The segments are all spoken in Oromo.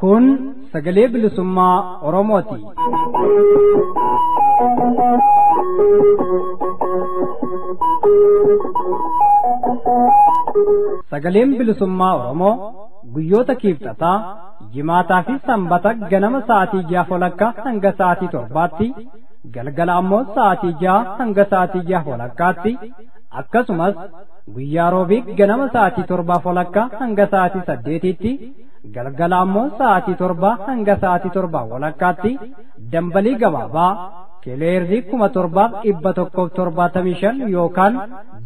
Kun Sagalee Bilisummaa Oromooti. Sagaleen Bilisummaa Oromoo guyyoota kiibxataa, jimaataa fi sanbata ganama sa'aatii 6 hanga sa'aatii 7tti, galgala ammoo sa'aatii 6 hanga sa'aatii 6 akkasumas guyyaa roobii ganama sa'aatii 7 hanga sa'aatii 8tti, galgala ammoo sa'aatii 7 hanga sa'aatii 7 dambalii gabaabaa kiloheerzii 7175 yookaan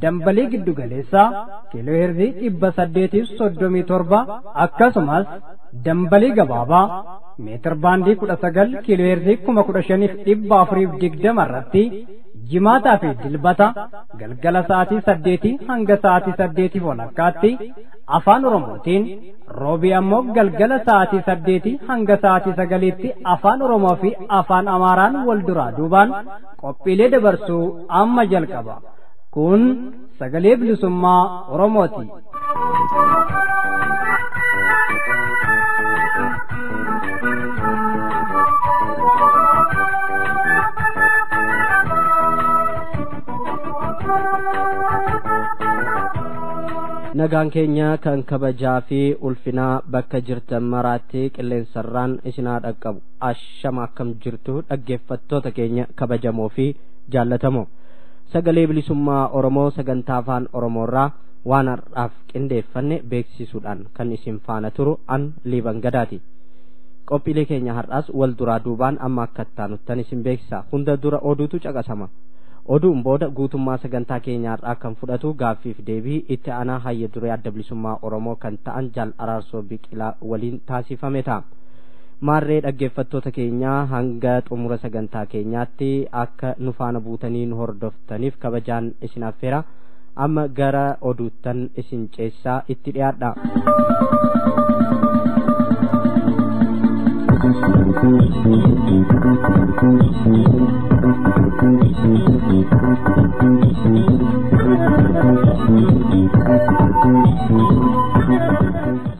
dambalii giddugaleessaa kiloheerzii 837 akkasumas dambalii gabaabaa meetir baandii 19 kiloheerzii 15420 irratti jimaataa fi dilbata galgala sa'aatii 8 hanga sa'aatii 8:00 afaan Oromootiin, roobii ammoo galgala sa'aatii 8 hanga sa'aatii 9tti afaan Oromoo fi afaan Amaaraan wal duraa duubaan qophiilee dabarsuu amma jalqaba. Kun Sagalee Bilisummaa Oromooti. Nagaan keenya kan kabajaa fi ulfinaa bakka jirtan maraatti qilleensarraan isinaa dhaqqabu. Ashama akkam jirtu dhaggeeffattoota keenya kabajamoo fi jaallatamoo. Sagalee Bilisummaa Oromoo Sagantaa Afaan Oromoorraa waan har'aaf qindeeffanne beeksisuudhaan kan isin faana turu an Liiban Gadaati. Qophiilee keenya har'aas wal duraa duubaan amma akka taanuttan isin beeksisa. Hunda dura oduutu caqasama. Oduun booda guutummaa sagantaa keenyaa irraa kan fudhatu gaaffiif deebii itti aanaa Hayyu-duree adda bilisummaa Oromoo kan ta'an Jaal Araarsoo Biqilaa waliin taasifame ta'a. Maarree dhaggeeffattoota keenyaa hanga xumura sagantaa keenyaatti akka nu faana buutanii nu hordoftaniif kabajaan isin affeera. Amma gara oduuttan isin ceessaa itti dhiyaadha.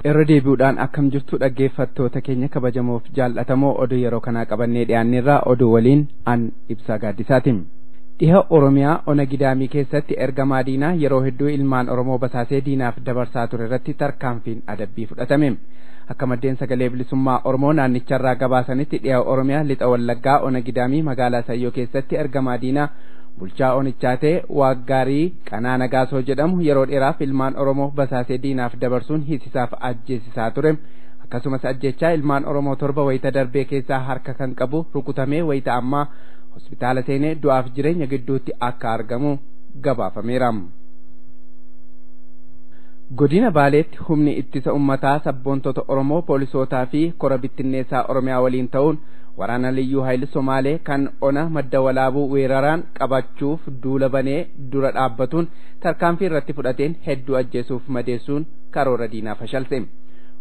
Irra deebi'uudhaan akkam jirtu dhaggeeffattoota keenya kabajamoof jaallatamoo oduu yeroo kanaa qabannee dhiyaanneerraa oduu waliin an ibsaa gaaddisaatiin. Dhiha Oromiyaa ona gidaamii keessatti ergamaa diinaa yeroo hedduu ilmaan Oromoo basaasee diinaaf dabarsaa ture irratti tarkaanfiin adabbii fudhatame. Akka maddeen Sagalee Bilisummaa Oromoo naannicharraa gabaasanitti dhiha Oromiyaa lixa Wallaggaa ona gidaamii magaalaa Sayyoo keessatti ergamaa diinaa bulchaa onichaa ta'e Waaggaarii Qanaa Nagaasoo jedhamu yeroo dheeraaf ilmaan Oromoo basaasee diinaaf dabarsuun hiisisaaf ajjeesisaa ture. Akkasumas ajjechaa ilmaan Oromoo 7 wayita darbee keessaa harka kan qabu rukutamee wayita ammaa hospitaala seenee du'aaf jireenya gidduutti akka argamu gabaafameera. Godina Baaleetti humni ittisa ummataa sabboontota Oromoo poolisootaa fi kora bittinneessaa Oromiyaa waliin ta'uun waraana liyyuu hayil Somaalee kan ona madda walaabuu weeraraan qabachuuf duula banee dura dhaabbatuun tarkaanfii irratti fudhateen hedduu ajjeesuuf madeessuun karoora diinaa fashalse.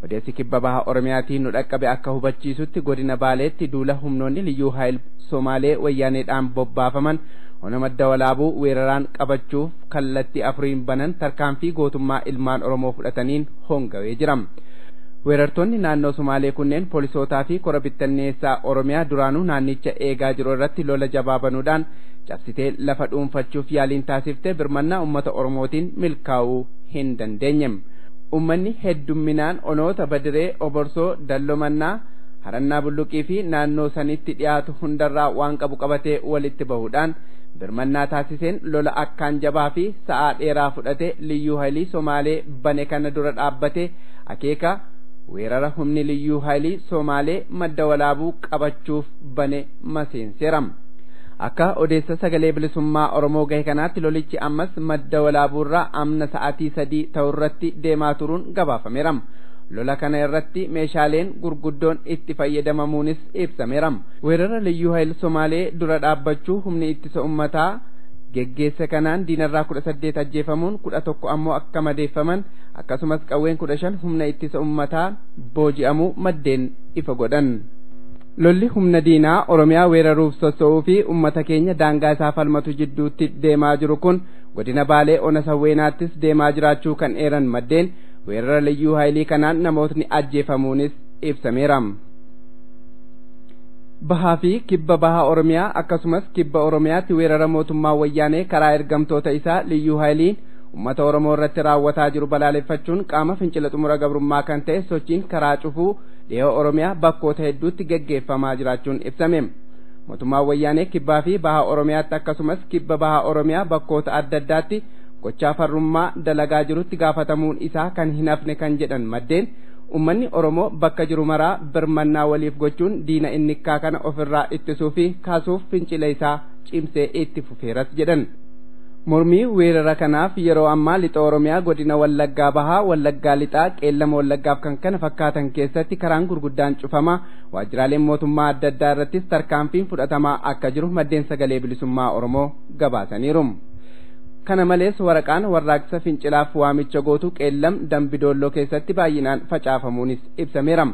Odeessi kibba baha Oromiyaatiin nu dhaqqabe akka hubachiisutti godina Baaleetti duula humnoonni liyyuu hayil Somaalee wayyaaneedhaan bobbaafaman ona madda walaabuu weeraraan qabachuuf kallattii afuriin banan tarkaanfii gootummaa ilmaan Oromoo fudhataniin hongawee jira. Weerartoonni naannoo Somaalee kunneen poolisootaa fi kora bittinneessaa Oromiyaa duraanuu naannicha eegaa jiru irratti lola jabaa banuudhaan cabsitee lafa dhuunfachuuf yaaliin taasiftee birmannaa uummata Oromootiin milkaa'uu hin dandeenye. Uummanni heddumminaan onoota Badiree, Oborsoo, Dallomannaa, Harannaa Bulluqii fi naannoo sanitti dhiyaatu hundarraa waan qabu qabatee walitti bahuudhaan birmannaa taasiseen lola akkaan jabaa fi sa'aa dheeraa fudhate liyyuu haylii Somaalee bane kana dura dhaabbate akeeka weerara humni liyyuu haylii Somaalee madda walaabuu qabachuuf bane maseenseera. Akka odeessa Sagalee Bilisummaa Oromoo gahe kanaatti lolichi ammas madda walaabuurraa amna sa'aatii 3 ta'urratti deemaa turuun gabaafameera. Lola kana irratti meeshaaleen gurguddoon itti fayyadamamuunis ibsameera. Weerara liyyuu hayil Somaalee dura dhaabbachuu humni ittisa ummataa geggeessa kanaan diinarraa 18 ajjeefamuun 11 ammoo akka madeeffaman akkasumas qawween 15 humna ittisa ummataa booji'amuu maddeen ifa godhan. lolli humna diinaa Oromiyaa weeraruuf soso'uu fi ummata keenya daangaa isaa falmatu jidduutti deemaa jiru kun godina Baalee Ona Sawweenaattis deemaa jiraachuu kan eeran maddeen weerara liyyuu haayilii kanaan namootni ajjeefamuunis ibsameera. Bahaa fi kibba bahaa Oromiyaa akkasumas kibba Oromiyaatti weerara mootummaa wayyaanee karaa ergamtoota isaa liyyuu haayiliin ummata Oromoo irratti raawwataa jiru balaaleffachuun qaama fincila xumura gabrummaa kan ta'e sochiin karaa cufuu dhihoo Oromiyaa bakkoota hedduutti gaggeeffamaa jiraachuun ibsame. Mootummaan wayyaanee kibbaa fi bahaa Oromiyaatti akkasumas kibba bahaa Oromiyaa bakkoota adda addaatti gochaa farrummaa dalagaa jirutti gaafatamuun isaa kan hin hafne kan jedhan maddeen ummanni Oromoo bakka jiru maraa birmannaa waliif gochuun diina innikkaa kana ofirraa ittisuu fi kaasuuf fincila isaa cimsee itti fufeeras jedhan. Mormii weerara kanaaf yeroo ammaa lixa Oromiyaa godina Wallaggaa Bahaa, Wallaggaa Lixaa, Qeellama Wallaggaaf kan kana fakkaatan keessatti karaan gurguddaan cufamaa waajjiraaleen mootummaa adda addaa irrattis tarkaanfiin fudhatamaa akka jiru maddeen sagalee bilisummaa Oromoo gabaasaniiru. Kana malees waraqaan warraaqsa fincilaaf waamicha gootu Qeellam Dambidolloo keessatti baay'inaan facaafamuunis ibsameera.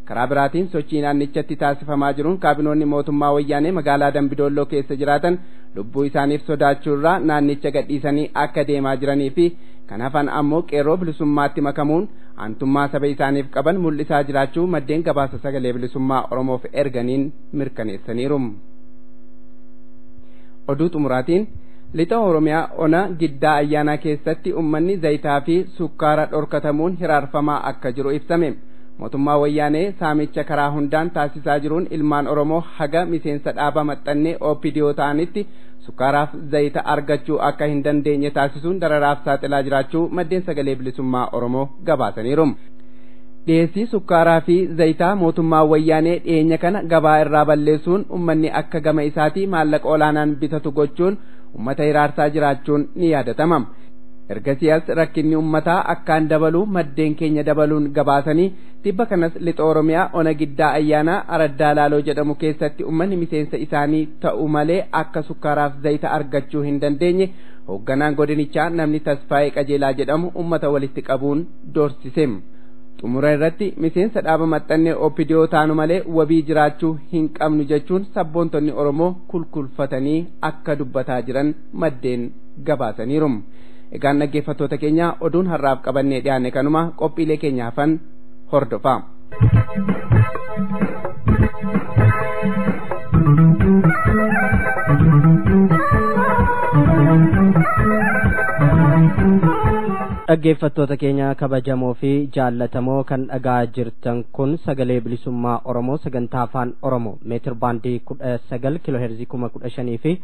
Karaa biraatiin sochii naannichatti taasifamaa jiruun kaabinoonni mootummaa wayyaanee magaalaa Dambidolloo keessa jiraatan lubbuu isaaniif sodaachuurraa naannicha gadhiisanii akka deemaa jiranii fi kan hafan ammoo qeerroo bilisummaatti makamuun aantummaa saba isaaniif qaban mul'isaa jiraachuu maddeen gabaasa sagalee bilisummaa Oromoof erganiin mirkaneessaniiru. Oduu xumuraatiin lixa Oromiyaa Ona Giddaa Ayyaanaa keessatti ummanni zayitaa fi sukkaara dhorkatamuun hiraarfamaa akka jiru ibsame. Mootummaa wayyaanee saamicha karaa hundaan taasisaa jiruun ilmaan Oromoo haga miseensa dhaaba maxxannee OPDO ta'anitti sukkaaraaf zayita argachuu akka hin dandeenye taasisuun dararaaf saaxilaa jiraachuu maddeen sagalee bilisummaa Oromoo gabaasaniiru. Dhiyeessii sukkaaraa fi zayitaa mootummaa wayyaanee dhiyeenya kana gabaa irraa balleessuun ummanni akka gama isaatii maallaqa olaanaan bitatu gochuun ummata hiraarsaa jiraachuun ni yaadatama. Ergasiyaas rakkinni ummataa akkaan dabaluu maddeen keenya dabaluun gabaasanii tibba kanas lixa Oromiyaa Ona Giddaa Ayyaanaa Araddaa Laaloo jedhamu keessatti ummanni miseensa isaanii ta'u malee akka sukkaaraaf zayita argachuu hin dandeenye hoogganaan godinichaa namni Tasfaayee Qajeelaa jedhamu ummata walitti qabuun doorsise. Xumura irratti miseensa dhaaba maxxannee OPDO taanu malee wabii jiraachuu hin qabnu jechuun sabboontonni Oromoo kulkulfatanii akka dubbataa jiran maddeen gabaasaniiru. Egaan dhaggeeffattoota keenya oduun har'aaf qabannee dhiyaanne kanuma qophiilee keenya hafan hordofaa. Dhaggeeffattoota keenya kabajamoo fi jaallatamoo kan dhagaa jirtan kun sagalee bilisummaa Oromoo sagantaa afaan Oromoo meetir baandii 19 kiloheerzii 15,000 fi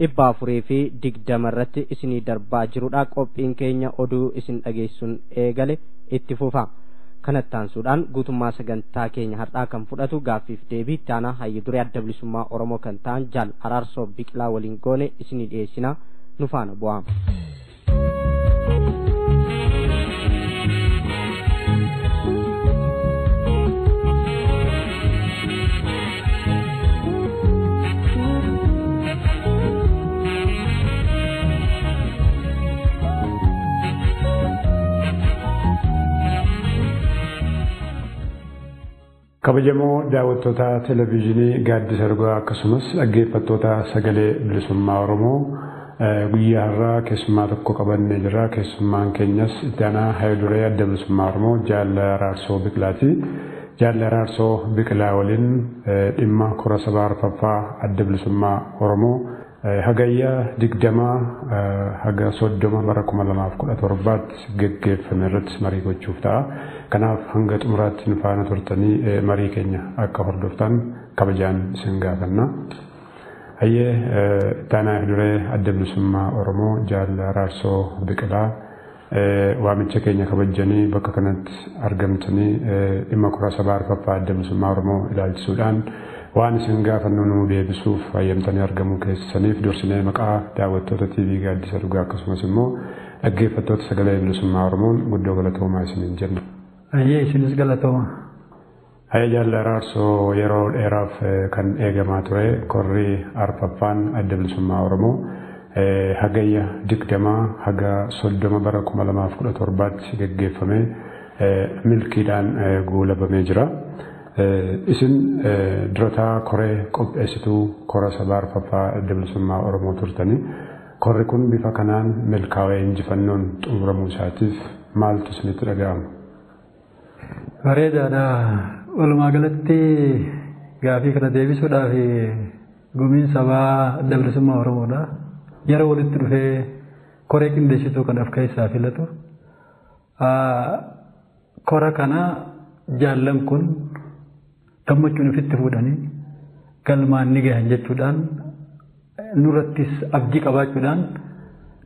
420 irratti isinii darbaa jirudha. Qophiin keenya oduu isin dhageessuun eegale itti fufa. Kanattaansuudhaan guutummaa sagantaa keenya har'aa kan fudhatu gaaffiif deebii itti aanaa Hayyu-duree adda bilisummaa Oromoo kan ta'an Jaal Araarsoo Biqilaa waliin goone isinii dhiyeessina nu faana bu'aa. Kabajamoo daawwattoota televezyiinii Gaaddisa Dhugaa akkasumas dhaggeeffattoota sagalee bilisummaa Oromoo guyyaa har'aa keessummaa tokko qabannee jira. Keessummaan keenyas itti aanaa Hayyu-duree adda bilisummaa Oromoo Jaal Araarsoo Biqilaati. Jaal Araarsoo Biqilaa waliin dhimma kora sabaa arfaffaa adda bilisummaa Oromoo hagayya 20 haga 30 bara 2017 geggeeffame irratti marii gochuuf ta'a. Kanaaf hanga xumuraatti nu faana turtanii marii keenya akka hordoftan kabajaan isin gaafanna. Hayyee itti aanaa Hayyu-duree adda bilisummaa Oromoo Jaal Araarsoo Biqilaa waamicha keenya kabajanii bakka kanatti argamtanii dhimma kora sabaa arfaffaa adda bilisummaa Oromoo ilaalchisuudhaan waan isin gaafannu nu deebisuuf hayyamtanii argamuu keessaniif dursinee maqaa daawwattoota TV Gaaddisa Dhugaa akkasumas immoo dhaggeeffattoota sagalee bilisummaa Oromoon guddoo galatoomaa isiniin jenna. Hayyee isinis galatooma. Hayyee Jaal Araarsoo yeroo dheeraaf kan eegamaa ture korri arfaffaan adda bilisummaa Oromoo hagayya 20 haga 30 bara 2017 geggeeffame milkiidhaan guulabamee jira. Isin durataa koree qopheessituu kora sabaa arfaffaa Bilisummaa Oromoo turtanii korri kun bifa kanaan milkaa'ee injifannoon xumuramuu isaatiif maaltu isinitti dhaga'ama? Bareedaadha. Walumaa galatti gaaffii kana deebisuudhaaf gumiin sabaa Bilisummaa Oromoodha. Yeroo walitti dhufee koree qindeessituu kan of keessaa filatu. Kora kana jaallan kun gammachuun ofitti fuudhanii galmaan ni gahan jechuudhaan nurrattis abdii qabaachuudhaan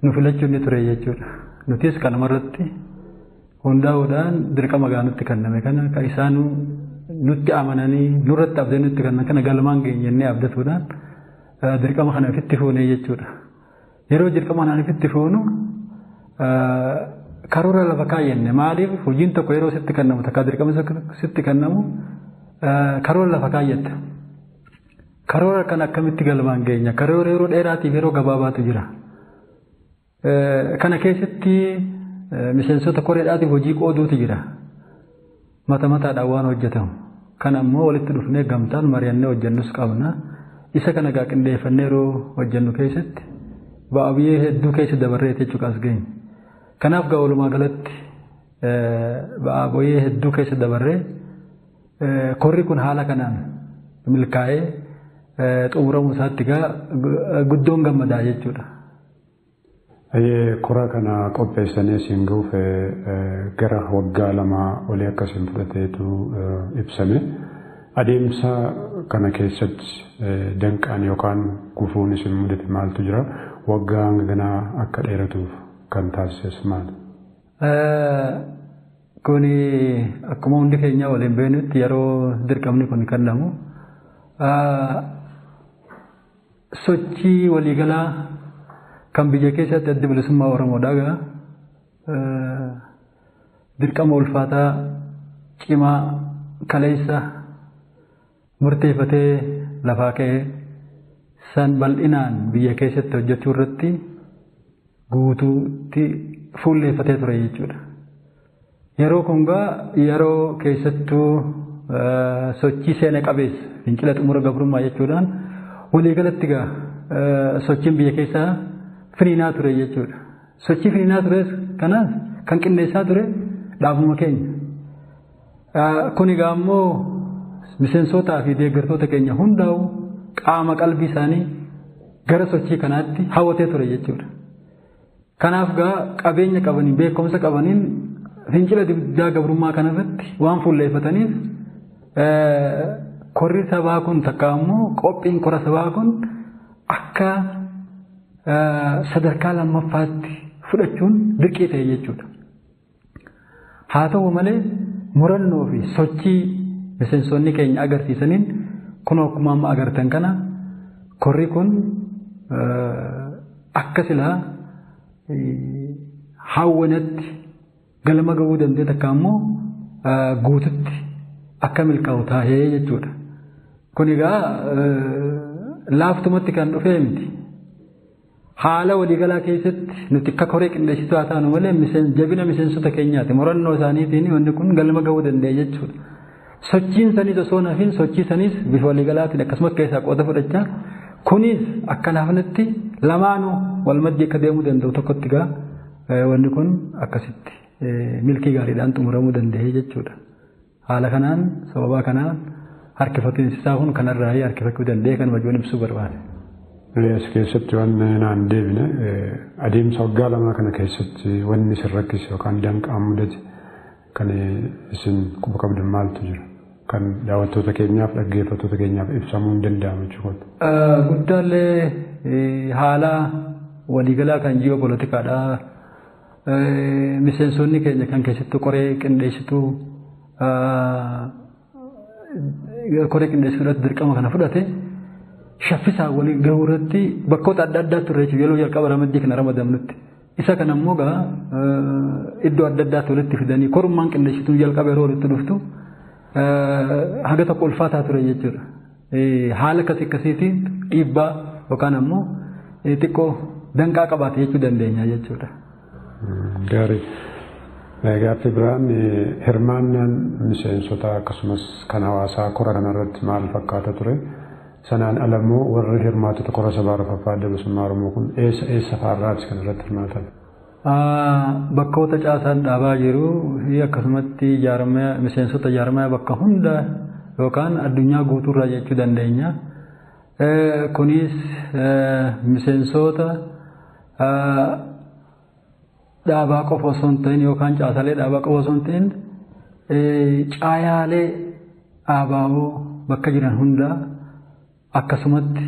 nu filachuun ni ture jechuudha. Nutis kanumarratti hundaa'uudhaan dirqama gaanutti kenname kana kan isaan nutti amananii nurratti abdii nutti kennan kana galmaan geenyennee abdatuudhaan dirqama kana ofitti fuunee jechuudha. Yeroo dirqama kana ofitti fuunu karoora lafa kaayyenne maaliif hojiin tokko yeroo sitti kennamu takka dirqama sitti kennamu karoora lafa kaayyatta. Karoora kan akkamitti galmaan geenya karoora yeroo dheeraatiif yeroo gabaabaatu jira. Kana keessatti miseensota koreedhaatiif hojii qooduutu jira. Mata mataadhaan waan hojjetamu. Kana immoo walitti dhufnee gamtaan mari'annee hojjennus qabna. Isa kana gaa qindeeffannee yeroo hojjennu keessatti ba'aa biyyee hedduu keessa dabarree jechuudha as geenye. Kanaaf gaa walumaa galatti ba'aa biyyee hedduu keessa dabarree korri kun haala kanaan milkaa'ee xumuramuu isaatti gaa guddoon gammadaa jechuudha. Kora kana qopheessanii isin gahuuf gara waggaa lamaa olii akkasiin fudhateetu ibsame. Adeemsa kana keessatti danqaan yookaan gufuun isin mudate maaltu jira? Waggaa hanga ganaa akka dheeratuuf kan taasises maali? Kuni akkuma hundi keenya waliin beeknutti yeroo dirqamni kun kennamu sochii waliigalaa kan biyya keessatti adda bilisummaa Oromoodhaa dirqama ulfaataa cimaa kaleessa murteeffatee lafaa ka'ee san bal'inaan biyya keessatti hojjechuu irratti guutuutti fuulleeffatee ture jechuudha. Yeroo kun yeroo keessattuu sochii seena qabeessa fincila xumura gabrummaa jechuudhaan waliigalatti sochiin biyya keessaa finiinaa ture jechuudha. Sochii finiinaa ture kanaas kan qindeessaa ture dhaabuma keenya. Kun egaa immoo miseensotaa fi deeggartoota keenya hundaa'u qaama qalbii isaanii gara sochii kanaatti hawwatee ture jechuudha. Kanaaf qabeenya qabaniin beekumsa qabaniin fincila diddaa gabrummaa kanarratti waan fuulleeffataniif korri sabaa kun takka immoo qophiin kora sabaa kun akka sadarkaa lammaffaatti fudhachuun dirqii ta'e jechuudha. Haa ta'u malee murannoo fi sochii miseensonni keenya agarsiisaniin kun akkuma amma agartan kana korri kun akka silaa hawwanatti galma gahuu danda'e takka immoo guututti akka milkaa'u taa'ee jechuudha. Kun egaa laaftumatti kan dhufee miti. Haala waliigalaa keessatti nuti akka koree qindeessituu haa taanu malee jabina miseensota keenyaati. Murannoo isaaniitiin wanni kun galma gahuu danda'e jechuudha. Sochiin sanis osoo nafiin sochii sanis bifa waliigalaatiin akkasumas keessaa qooda fudhachaa kunis akka laafnatti lamaanuu wal maddii akka deemuu danda'u tokkotti wanni kun akkasitti milkii gaariidhaan xumuramuu danda'e jechuudha. Haala kanaan sababaa kanaan harkifachiinsisaa kun kanarraa harkifachuu danda'e kan wajoon ibsuu barbaade. As keessatti waan naan deebine adeemsa waggaa lamaa kana keessatti wanni isin rakkise yookaan danqaan mudate kan isin quba qabdan maaltu jira? Kan daawwattoota keenyaaf dhaggeeffattoota keenyaaf ibsamuu hin danda'amu jechuudha. Guddaallee haala waliigalaa kan ji'opolitikaadha. Miseensonni keenya kan keessattuu koree qindeessituu irratti dirqama kana fudhate shaffisaa walii gahuu irratti bakkoota adda addaa turre jechuudha yeroo jalqaba ramaddii kana ramadamnutti. Isa kana immoo iddoo adda addaatti walitti fidanii korummaan qindeessituu jalqaba yeroo walitti dhuftu haga tokko ulfaataa ture jechuudha. Haala akkasiitiin dhiibbaa yookaan ammoo xiqqoo danqaa qabaate jechuu dandeenya jechuudha. Gaarii. Gaaffii biraan hirmaannaan miseensota akkasumas kan hawaasaa kora kanarratti maal fakkaata ture? Sanaan alammoo warri hirmaatota kora sabaa Arfaffaa Bilisummaa Oromoo kun eessa faarraati kan irratti hirmaatan? Bakkoota caasaan dhaabaa jiru akkasumatti miseensota jaarmaya bakka hunda yookaan addunyaa guutuurraa jechuu dandeenya. Kunis miseensota dhaabaa qofa osoo hin ta'in yookaan caasalee dhaabaa qofa osoo hin ta'in caayaalee ABO bakka jiran hunda akkasumatti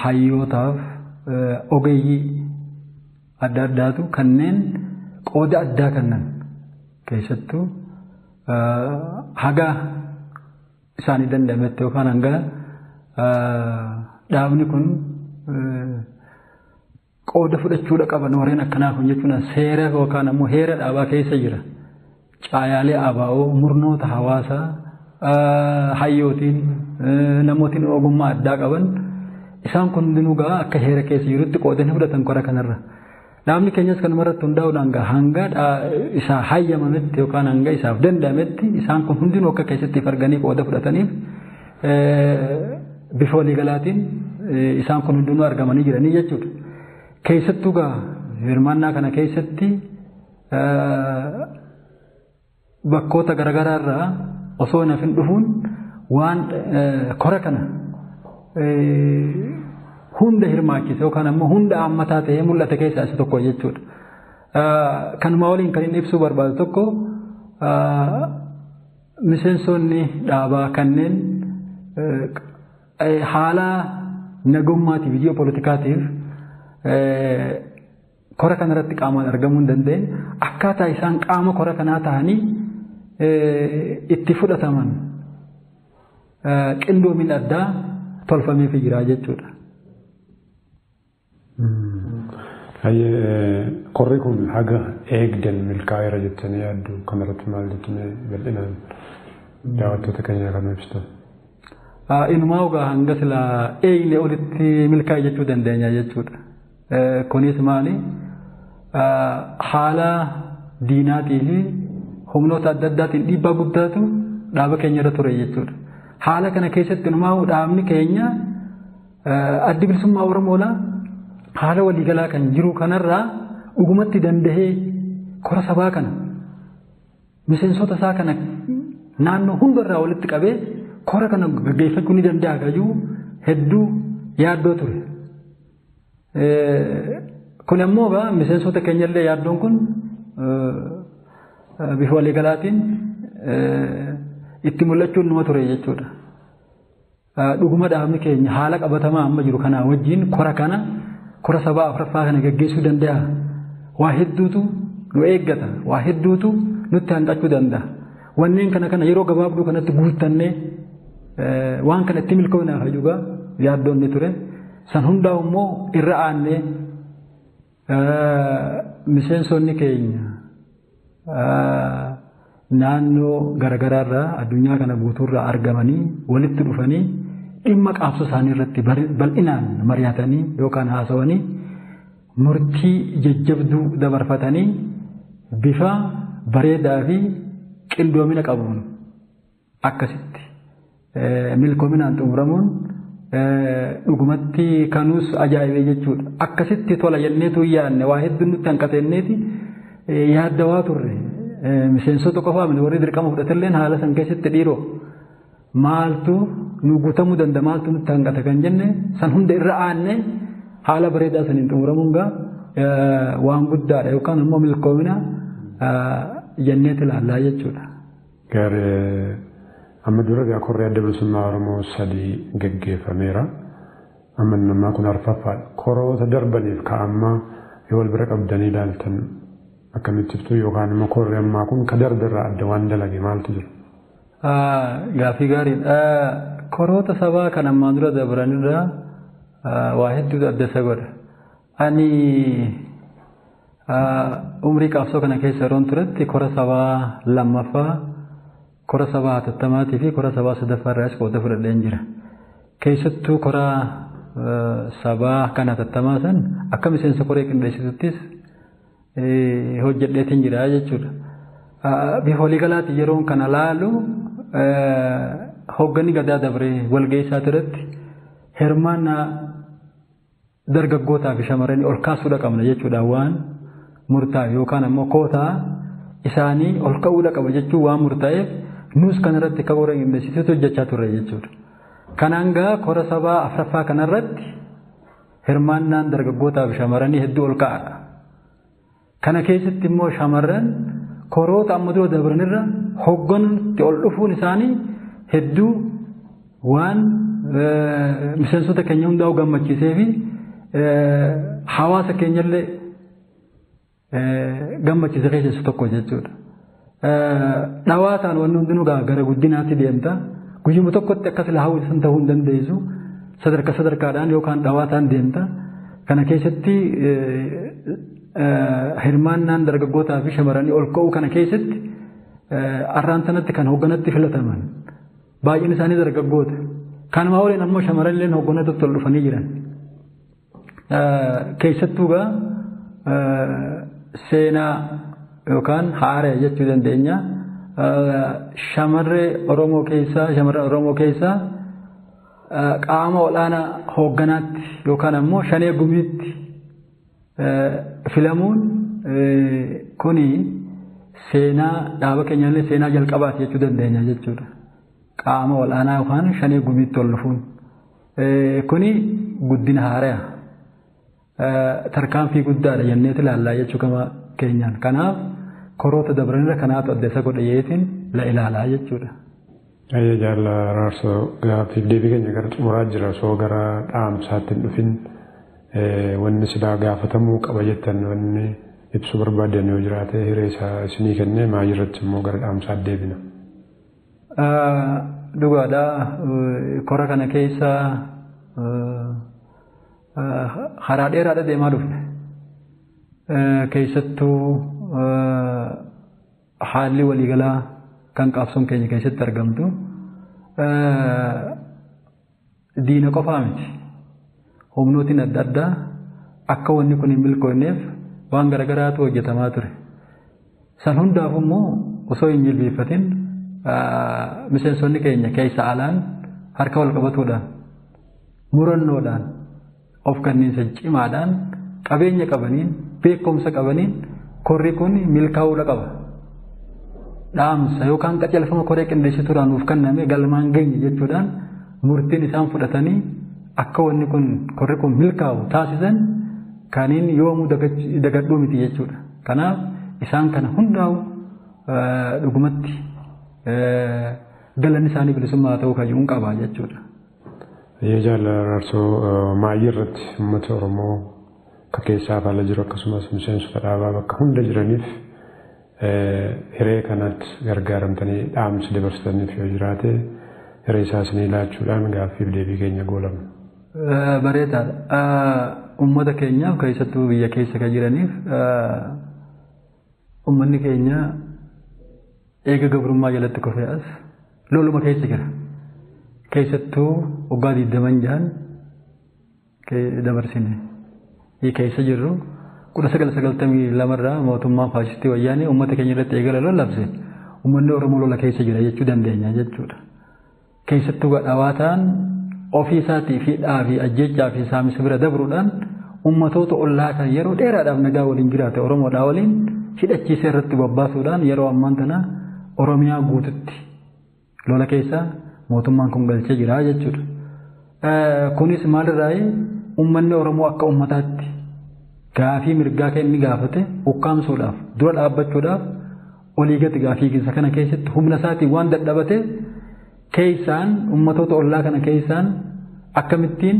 hayyootaaf ogeeyyii adda addaatu kanneen qooda addaa kennan keessattuu haga isaanii danda'ametti yookaan hanga dhaabni kun qooda fudhachuudha qaban warreen akkanaa kun jechuun seera yookaan ammoo heera dhaabaa keessa jira. Caayaalee ABO murnoota hawaasaa hayyootiin namootiin ogummaa addaa qaban isaan kun hundinuu gaa akka heera keessa jirutti qooda ni fudhatan kora kanarra. Dhaabni keenyas kan irratti hundaa'uudhaan hanga isaa hayyamametti yookaan hanga isaaf danda'ametti isaan kun hundinuu akka keessatti arganii qooda fudhataniif bifa waliigalaatiin isaan kun hundinuu argamanii jiranii jechuudha. Keessattuu hirmaannaa kana keessatti bakkoota garaagaraarraa osoo hin dhufuun waan kora kana hunda hirmaachise yookaan ammoo hunda hammataa ta'ee mul'ata keessaa isa tokko jechuudha. Kanuma waliin kan inni ibsuu barbaadu tokko miseensonni dhaabaa kanneen haala nagummaatiif viidiyoo poolitikaatiif kora kanarratti qaamaan argamuu hin dandeenye akkaataa isaan qaama kora kanaa ta'anii itti fudhataman qindoomin addaa tolfameefii jira jechuudha. Korri kun haga eegdan milkaa'eera jettanii yaaddu kanarratti maal jettanii bal'inaan daawwattoota keenya kan ibsitan? Inumaa ogaa hanga sila eegne olitti milkaa'e jechuu dandeenya jechuudha. Kunis maali? Haala diinaatii fi humnoota adda addaatiin dhiibbaa guddaatu dhaaba keenya irra ture jechuudha. Haala kana keessatti inumaa dhaabni keenya addi bilisummaa Oromoodha. Haala waliigalaa kan jiru kanarraa dhugumatti dandahee kora sabaa kana miseensota isaa kana naannoo hundarraa walitti qabee kora kana gaggeeffachuu ni danda'a gajuu hedduu yaaddoo ture. Kun ammoo miseensota keenyallee yaaddoon kun bifa waliigalaatiin itti mul'achuun numa ture jechuudha. Dhuguma dhaabni keenya haala qabatamaa amma jiru kanaa wajjin kora sabaa Afraffaa kana gaggeessuu danda'a. Waa hedduutu nu eeggata. Waa hedduutu nutti hanqachuu danda'a. Wanneen kana yeroo gabaabduu kanatti guuttannee waan kana itti milkoofnaaf hajuugaa yaaddoon ni ture. San hundaa immoo irra aannee miseensonni keenya naannoo garaagaraarraa addunyaa kana guutuurraa argamanii walitti dhufanii dhimma qaabsoo isaanii irratti bal'inaan mari'atanii yookaan haasawanii murtii jajjabduu dabarfatanii bifa bareedaa fi qindoomina qabuun akkasitti milkoominaan xumuramuun dhugumatti kanuus ajaa'ibee jechuudha. Akkasitti tola jenneetu yaadne waa hedduun nutti hanqatenneeti yaaddawaa turre. Miseensota qofaa miti warri dirqama fudhatelleen haala san keessatti dhiiroo maaltu nu guutamuu danda'a maaltu nutti hanqata kan jenne san hunda irra aanne haala bareedaa saniin xumuramuun waan guddaadha yookaan immoo milkoomina jenneeti ilaallaa jechuudha. Gaarii amma dura korri adda bilisummaa Oromoo 3 gaggeeffameera. Amma nammaa kun arfaffaadha. Koroota darbaniif ka'ammaa yoo wal bira qabdanii ilaaltan akkamitti ibsitu yookaan immoo korri ammaa kun ka darberraa adda waan dalage maaltu jiru? Gaaffii gaariidha. Koroota sabaa kan ammaan dura dabranirraa waa hedduutu adda isa godha. Ani umrii qabsoo kana keessa yeroon turetti kora sabaa lammaffaa, kora sabaa hatattamaatii fi kora sabaa sadaffaa irraas qooda fudhadheen jira. Keessattuu kora sabaa kan hatattamaa san akka miseensa koree qindeessituttis hojjedheetiin jira jechuudha. Bifa waliigalaatti yeroon kana laalu hoogganni gadaa dabree walgeessaa irratti hirmaannaa dargaggootaa fi shamarranii ol kaasuudha qabna jechuudha waan murtaa'e yookaan ammoo kootaa isaanii ol ka'uudha qaba jechuun waan murtaa'eef nus kanarratti akka qoree investiitii hojjechaa turre jechuudha. Kanaan gaa kora sabaa afraffaa kanarratti hirmaannaan dargaggootaa fi shamarranii hedduu ol ka'aadha. Kana keessatti immoo shamarran koroota amma dura dabranirra hoogganuutti ol dhufuun isaanii hedduu waan miseensota keenya hundaa'u gammachiisee fi hawaasa keenyallee gammachiise keessaa tokko jechuudha. Dhawaataan wanni hundinuu gara guddinaatti deemta. Guyyuma tokkotti akkas laawwisan ta'uu hin dandeessu. Sadarkaadhaan yookaan dhawaataan deemta. Kana keessatti hirmaannaan dargaggootaa fi shamarranii ol ka'uu kana keessatti arraan sanatti kan hoogganatti filataman baay'een isaanii dargaggoota. Kanuma waliin ammoo shamarranillee hoogganatti ol dhufanii jiran. Keessattuu gaa seenaa yookaan haara jechuu dandeenya. Shamarran Oromoo keessaa qaama olaanaa hoogganaatti yookaan ammoo shanee gumiitti filamuun kuni seenaa dhaaba keenyallee seenaa jalqabaati jechuu dandeenya jechuudha. Qaama olaanaa yookaan shanee gumiitti ol dhufuun kuni guddina haaraa tarkaanfii guddaadha jenneeti ilaallaa jechuu gama keenyaan. Kanaaf koroota dabranirra kanaatu addeessa godhayeetiin la ilaalaa jechuudha. Jaal Araarsoo gaaffii deebii keenya gara xumuraa jira soo gara dhaamsaatti hin dhufin wanni silaa gaafatamuu qaba jettan wanni ibsu barbaadan yoo jiraate hiree isaa isinii kennee maayirratti immoo gara dhaamsaatti deebina. Dhugaadhaa kora kana keessa karaa dheeraadha deemaa dhufne. Keessattuu haalli waliigalaa kan qabsoon keenya keessatti argamtu diina qofaa miti. Humnootiin adda addaa akka wanni kun hin milkoonneef waan garagaraatu hojjetamaa ture. San hundaaf immoo osoo hin jilbeeffatin miseensonni keenya keessa alaan harka wal qabatuudhaan murannoodhaan of kanniinsa cimaadhaan qabeenya qabaniin beekumsa qabaniin korri kun milkaa'uudha qaba. Dhaamsa yookaan qajeelfama koree qindeessituudhaan nuuf kenname galmaan geenye jechuudhaan murtiin isaan fudhatanii akka wanni kun korri kun milkaa'u taasisan kaniin yoomuu dagadhuu miti jechuudha. Kanaaf isaan kana hundaa'u dhugumatti galanni isaanii bilisummaa ta'uu kajuun qaba jechuudha. Jaal Araarsoo maayii irratti uummata Oromoo akka keessaa faala jiru akkasumas miseensota dhaabaa bakka hunda jiraniif hiree kanatti gargaaramtanii dhaamsa dabarsitaniif yoo jiraate hiree isaa isinii laachuudhaan gaaffiif deebii keenya goolabna. Bareedaadha. Uummata keenyaaf keessattuu biyya keessa kan jiraniif uummanni keenya eega gabrummaa jalatti kufee as loluma keessa jira. Keessattuu waggaa 26 dabarsine keessa jirru 1992 irraa mootummaan faashistii wayyaanee uummata keenya irratti eegala lolabse uummanni Oromoo lola keessa jira jechuu dandeenya jechuudha. Keessattuu dhawaataan ofii isaatii fi dhaabii ajjechaa fi saamisa bira dabruudhaan uummatoota ollaa kan yeroo dheeraadhaaf nagaa waliin jiraate Oromoodhaa waliin hidhachiisee irratti bobbaasuudhaan yeroo ammaan tana Oromiyaa guututti lola keessa mootummaan kun galchee jira jechuudha. Kunis maalirraayi uummanni Oromoo akka uummataatti gaafii mirgaa kan inni gaafate ukkaamsuudhaaf dura dhaabbachuudhaaf olii gadi gaafii keessa kana keessatti humna isaatiin waan dadhabate keessaan uummatoota ollaa kana keessaan akkamittiin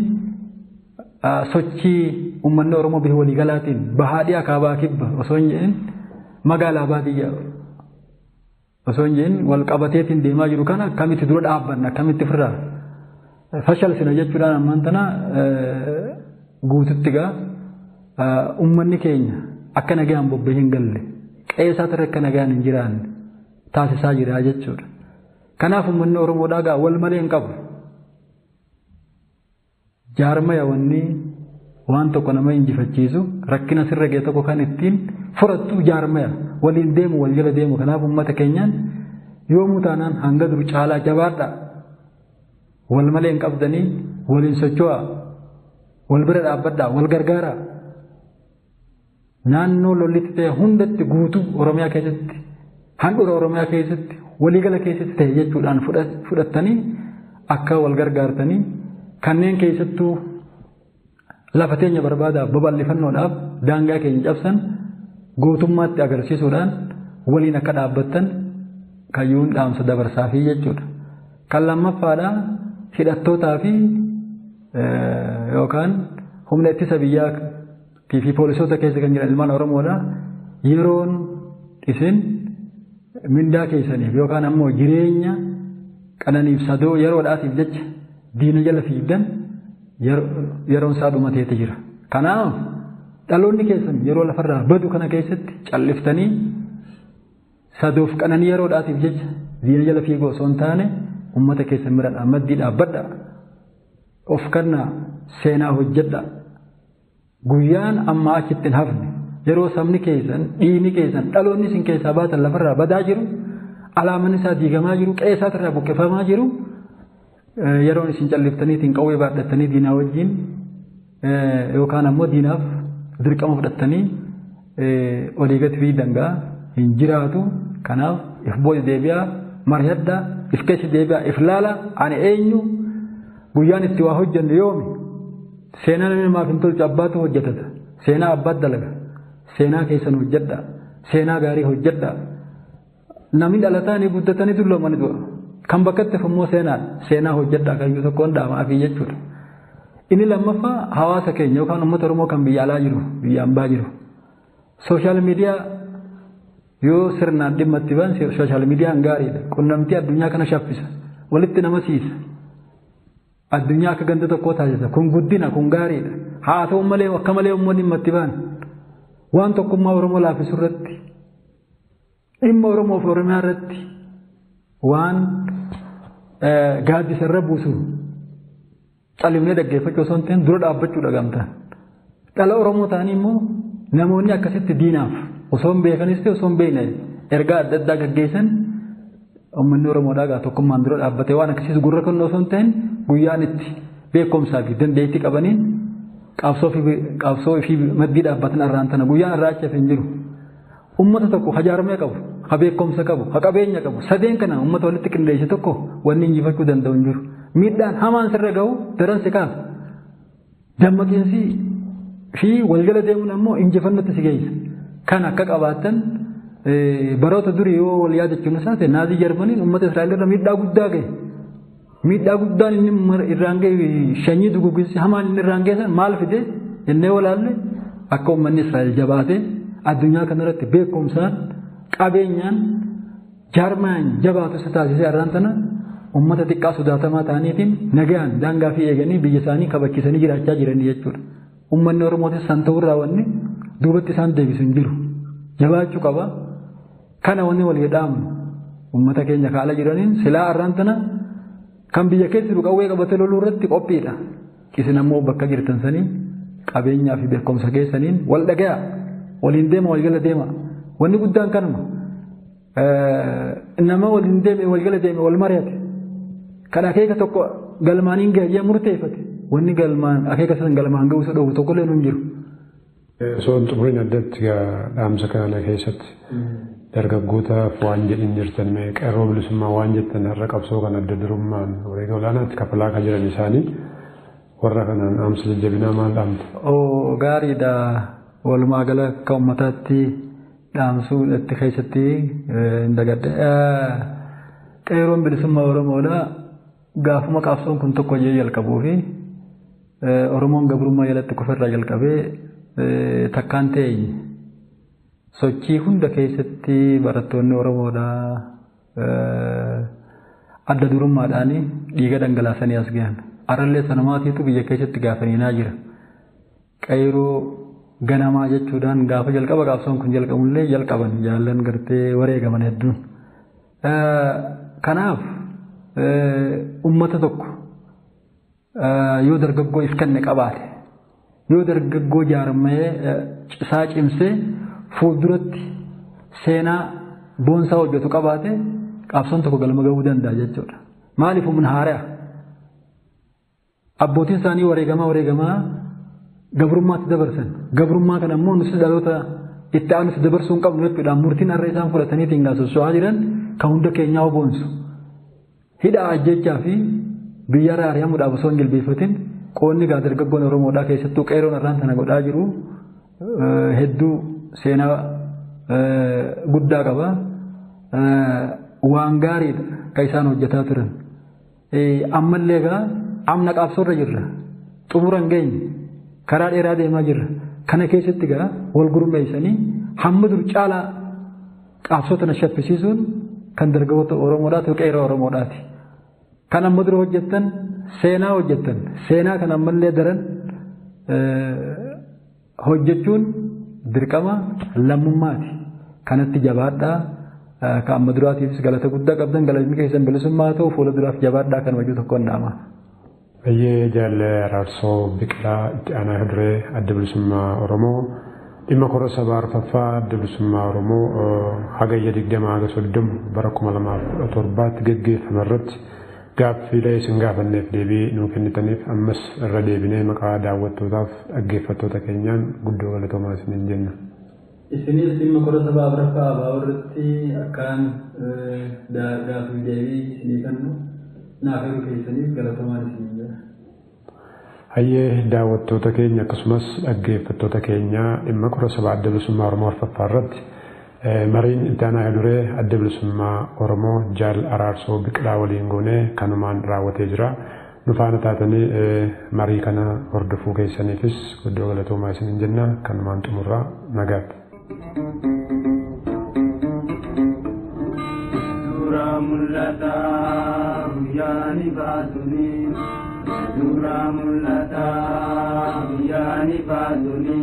sochii uummanni Oromoo bifa waliigalaatiin bahaa dhiyaa kaabaa kibba osoo hin jedhin magaalaa baadiyyaa osoo hin jedhin wal qabateetiin deemaa jiru kana akkamitti dura dhaabbanna akkamitti ofirraa fashalsina jechuudhaan ammaan tana guututti gaa uummanni keenya akka nagaan bobbee hin galle qeesaa ture akka nagaan hin jiraanne taasisaa jira jechuudha. Kanaaf uummanni Oromoodhaa gaa wal malee hin qabu. Jaarmaya wanni waan tokko nama injifachiisu rakkina sirra ga'e tokko kan ittiin furattu jaarmaya waliin deemu wal jala deemu kanaaf uummata keenyaan yoomuu taanaan hanga dur caalaa jabaadha wal malee hin qabdanii waliin socho'aa wal bira dhaabbadhaa wal gargaaraa naannoo lollitti ta'e hundatti guutuu Oromiyaa keessatti handhuura Oromiyaa keessatti waliigala keessatti ta'e jechuudhaan fudhattanii akka wal gargaartanii kanneen keessattuu lafa teenya barbaadaaf babal'ifannoodhaaf daangaa keenya cabsan gootummaatti agarsiisuudhaan waliin akka dhaabbattan kayyuun dhaamsa dabarsaafii jechuudha. Kan lammaffaadhaa hidhattootaa fi yookaan humna ittisa biyyaatii fi poolisoota keessa kan jiran ilmaan Oromoodhaa yeroon isin mindaa keessaniif yookaan ammoo jireenya qananiif sadoo yeroodhaatiif jecha diina jala fiigdan yeroon isaa dhumateeti jira. Kanaaf dhaloonni keessan yeroo lafarraa badu kana keessatti calliftanii sadoof qananii yeroodhaatiif jecha diina jala fiigoo osoo hin taane uummata keessan bira maddii dhaabbadha. Of kannaa seenaa hojjedha. Guyyaan amma achitti hin hafne yeroo sabni keessan dhiigni keessan dhaloonni isin keessaa baatan lafarraa badaa jiru alaamaan isaa diigamaa jiru qe'eesaatirraa buqqifamaa jiru yeroon isin calliftaniitiin qawwee baadhattanii diinaa wajjin yookaan ammoo diinaaf dirqama fudhattanii olii gadi fi dangaa hin jiraatu. Kanaaf if booda deebi'aa mari'adhaa if keessa deebi'aa if laala ani eenyu guyyaan itti waa hojjannu yoomi seenaa namni namaaf hin tolchu abbaatu hojjetata seenaa abbaat dalaga seenaa keessan hojjedhaa seenaa gaarii hojjedhaa namni dhalatanii guddatanii dulloomanii du'a kan bakkatti immoo seenaa hojjedhaa kayyuu tokkoon dhaamaafi jechuudha. Inni lammaffaa hawaasa keenya yookaan uummata Oromoo kan biyya alaa jiru biyya ambaa jiru sooshaal miidiyaa yoo sirnaan dhimma itti ba'an sooshaal miidiyaan gaariidha. Qunnamtii addunyaa kana shaffisa walitti nama siisa addunyaa akka ganda tokkoo taasisa kun guddina kun gaariidha. Haa ta'u malee akka malee uummanni dhimma itti ba'an waan tokkummaa Oromoo laaffisu irratti dhimma Oromoo fi Oromiyaa irratti waan gaaddisa irra buusu callimnee dhaggeeffachuu osoo hin ta'in dura dhaabbachuu dhagamtaan dhala Oromoo ta'anii immoo namoonni akkasitti diinaaf osoo hin beekanis ta'e osoo hin beekne ergaa adda addaa gaggeessan uummanni Oromoodhaa tokkummaan dura dhaabbatee waan akkasiis gurra kennu osoo hin ta'in guyyaan itti beekumsaa fi dandeettii qabaniin qabsoo fi maddii dhaabbatan irraan tana guyyaan irraa achi hin jiru. Uummata tokko hajaarmee qabu ha beekumsa qabu ha qabeenya qabu sadeen kana uummata walitti qindeesse tokko wanni injifachuu danda'u hin jiru. Miidhaan hamaan sirra ga'u daran si kaasa. Dammaqiinsi fi walgala deemuun ammoo injifannootti si geessa. Kan akka qabaatan baroota durii yoo wal yaadachuun isaa ta'e naazii Jarmaniin uummata Israa'el irra miidhaa guddaa ga'e. Miidhaa guddaan inni irraan ga'e shanyii duguggisi hamaan inni irraan geessan maal fide jennee walaalle akka uummanni Israa'el jabaate addunyaa kanarratti beekumsaan qabeenyaan jaarmaan jabaatu isa taasisee irraan tana uummata xiqqaa sodaatamaa ta'aniitiin nagaan daangaa fi eeganii biyya isaanii kabachiisanii jiraachaa jiranii jechuudha. Uummanni Oromootis san ta'uu raawwanni duubatti isaan deebisu hin jiru. Jabaachuu qaba. Kana wanni wal jedhamu uummata keenya kaala jiraniin silaa irraan tana kan biyya keessa jiru qawwee qabatee loluu irratti qophiidha. Isin ammoo bakka jirtan sanii qabeenyaa fi beekumsa keessaniin wal dhaga'a. Waliin deema wal jala deema. Wanni guddaan kanuma. Nama waliin deeme wal jala deeme wal mari'ate. Kan akeeka tokko galmaaniin gahee murteeffate. Wanni galmaan akeeka san galmaan ga'u isa dhowwu tokkollee nu hin jiru. Soon xumuriin addatti dhaamsa kana keessatti dargaggootaaf waan jedhin jirtan qeerroo bilisummaa waan jettan irra qabsoo kan adda durummaan wareega olaanaatti kafalaa kan jiran isaanii warra kanaan dhaamsa jajjabinaa maal dhaamta? Gaariidha. Walumaa gala akka uummataatti dhaamsuu itti keessatti hin dagadde. Qeerroon bilisummaa Oromoodha. Gaafuma qabsoon kun tokko jee jalqabuu fi Oromoon gabrummaa jalatti kufirraa jalqabee takkaan ta'e sochii hunda keessatti barattoonni Oromoodhaa adda durummaadhaan dhiiga dhangalaasanii as gahan. Arallee sanumaatiitu biyya keessatti gaafaniinaa jira. Qeerroo ganamaa jechuudhaan gaafa jalqaba qabsoon kun jalqabullee jalqaban jaallan gartee wareegaman hedduun. Kanaaf uummata tokko yoo dargaggoo if kenne qabaate yoo dargaggoo jaarmee cisaa cimsee fuulduratti seenaa boonsaa hojjetu qabaate qabsoon tokko galma gahuu danda'a jechuudha. Maaliif humna haaraa? Abbootiin isaanii wareegamaa gabrummaatti dabarsan. Gabrummaa kana immoo nuti dhaloota itti aanutti dabarsuu hin qabnu jechuudhaan murtiin har'a isaan fudhataniitiin gaasosso'aa jiran kan hunda keenyaa oboonsu. Hidhaa ajjechaa fi biyya ari'amuudhaaf osoo hin jilbeeffatin qoonni gaa dargaggoon Oromoodhaa keessattuu qeeroon irraan tana godhaa jiru hedduu seenaa guddaa qaba. Waan gaariidha kan isaan hojjetaa turan. Ammallee gaa amna qabsoorra jirra. Xumura hin geenye. Karaa dheeraa deemaa jirra. Kana keessatti gaa wal gurmeessanii hamma dur caalaa qabsoo tana shaffisiisuun kan dargaggoota Oromoodhaati qeeroo Oromoodhaati. Kan amma dura hojjettan seenaa hojjettan. Seenaa kan ammallee daran hojjechuun dirqama lammummaati. Kanatti jabaadhaa. Kan amma duraatiifis galata guddaa qabdan galatni keessan bilisummaa ta'u fuula duraaf jabaadhaa kan wajju tokkoon dhaama. Baay'ee Jaal Araarsoo Biqilaa itti aanaa Hayyu-duree adda bilisummaa Oromoo dhimma kora sabaa arfaffaa adda bilisummaa Oromoo hagayya 20 bara 2017 gaggeeffame irratti gaaffiilee isin gaafanneef deebii nuu kennitaniif ammas irra deebinee maqaa daawwattootaaf dhaggeeffattoota keenyaan guddoo galatoomaa isiniin jenna. Isinis dhimma kora sabaa arfaffaa irratti akkaan gaaffii deebii isinii kennu naaf ergu keessaniif galatoomaa isiniin jenna. Hayyee daawwattoota keenya akkasumas dhaggeeffattoota keenya dhimma kora sabaa adda bilisummaa Oromoo arfaffaa irratti mariin itti aanaa Hayyu-duree adda bilisummaa Oromoo Jaal Araarsoo Biqilaa waliin goonee kanumaan raawwatee jira. Nu faana taatanii marii kana hordofuu keessaniifis guddoo galatoomaa isiniin jenna. Kanumaan xumurraa nagaatti. Suuraa mul'ataa guyyaani baasuni. Suuraa mul'ataa guyyaani baasuni.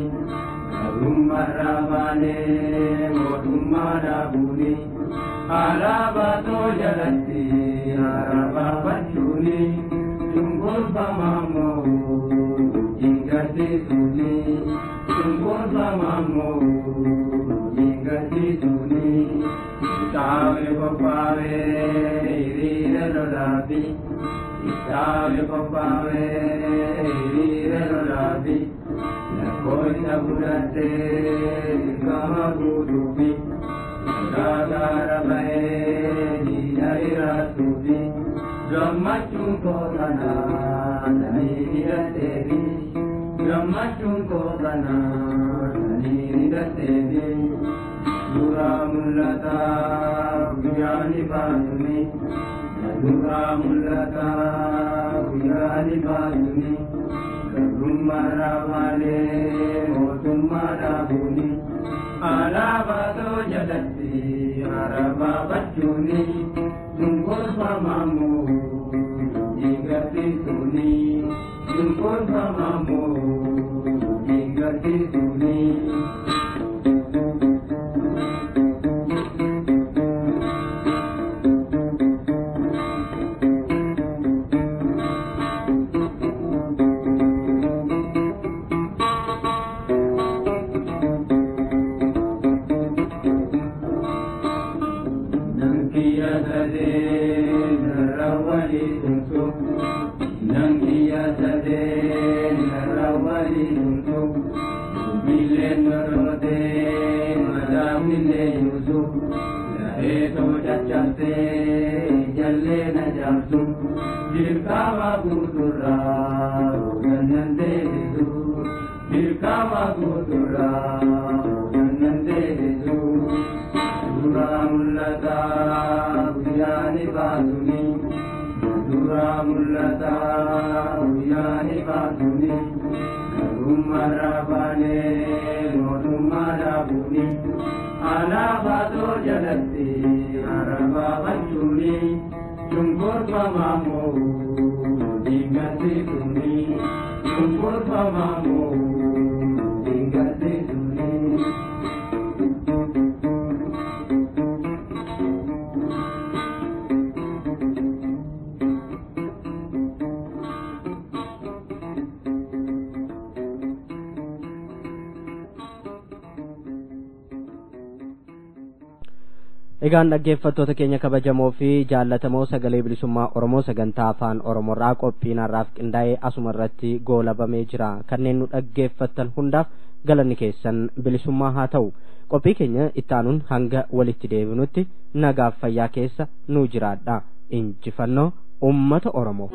Garummaadhaa baanee mootummaadhaa buuni. Alaabaa too jalatti alaabaa bachuuni. Cunqurfamaa moo jingadhiisuni. Cunqurfamaa moo jingadhiisuni. Kitaabe qophaa'ee hiriira lolaafi. Kitaabe qophaa'ee hiriira lolaafi. Lakkoofsa fudhattee dirqama guutuufi. Gaagaara bahee diina iraatuufi. Gammachuun kootanaa sanii hidhatteefi. Gammachuun kootanaa sanii hidhatteefi. Suuraa mul'ataa guyyaani baasuni. Suuraa mul'ataa guyyaani baasuni. Garummaadhaa baanee mootummaadhaa buuni. Alaabaa too jalatti alaabaa bachuuni. Cunqurfamaa moo jingadhiisuni. Cunqurfamaa moo jingadhiisuni. egaan dhaggeeffattoota keenya kabajamoo fi jaallatamoo sagalee bilisummaa Oromoo sagantaa afaan Oromoorraa qophiinarraaf qindaa'ee asuma irratti goolabamee jira. Kanneen nu dhaggeeffattan hundaaf galanni keessan bilisummaa haa ta'u. Qophii keenya ittaanuun hanga walitti deebinutti nagaaf fayyaa keessa nu jiraadha. Injifannoo ummata Oromoo.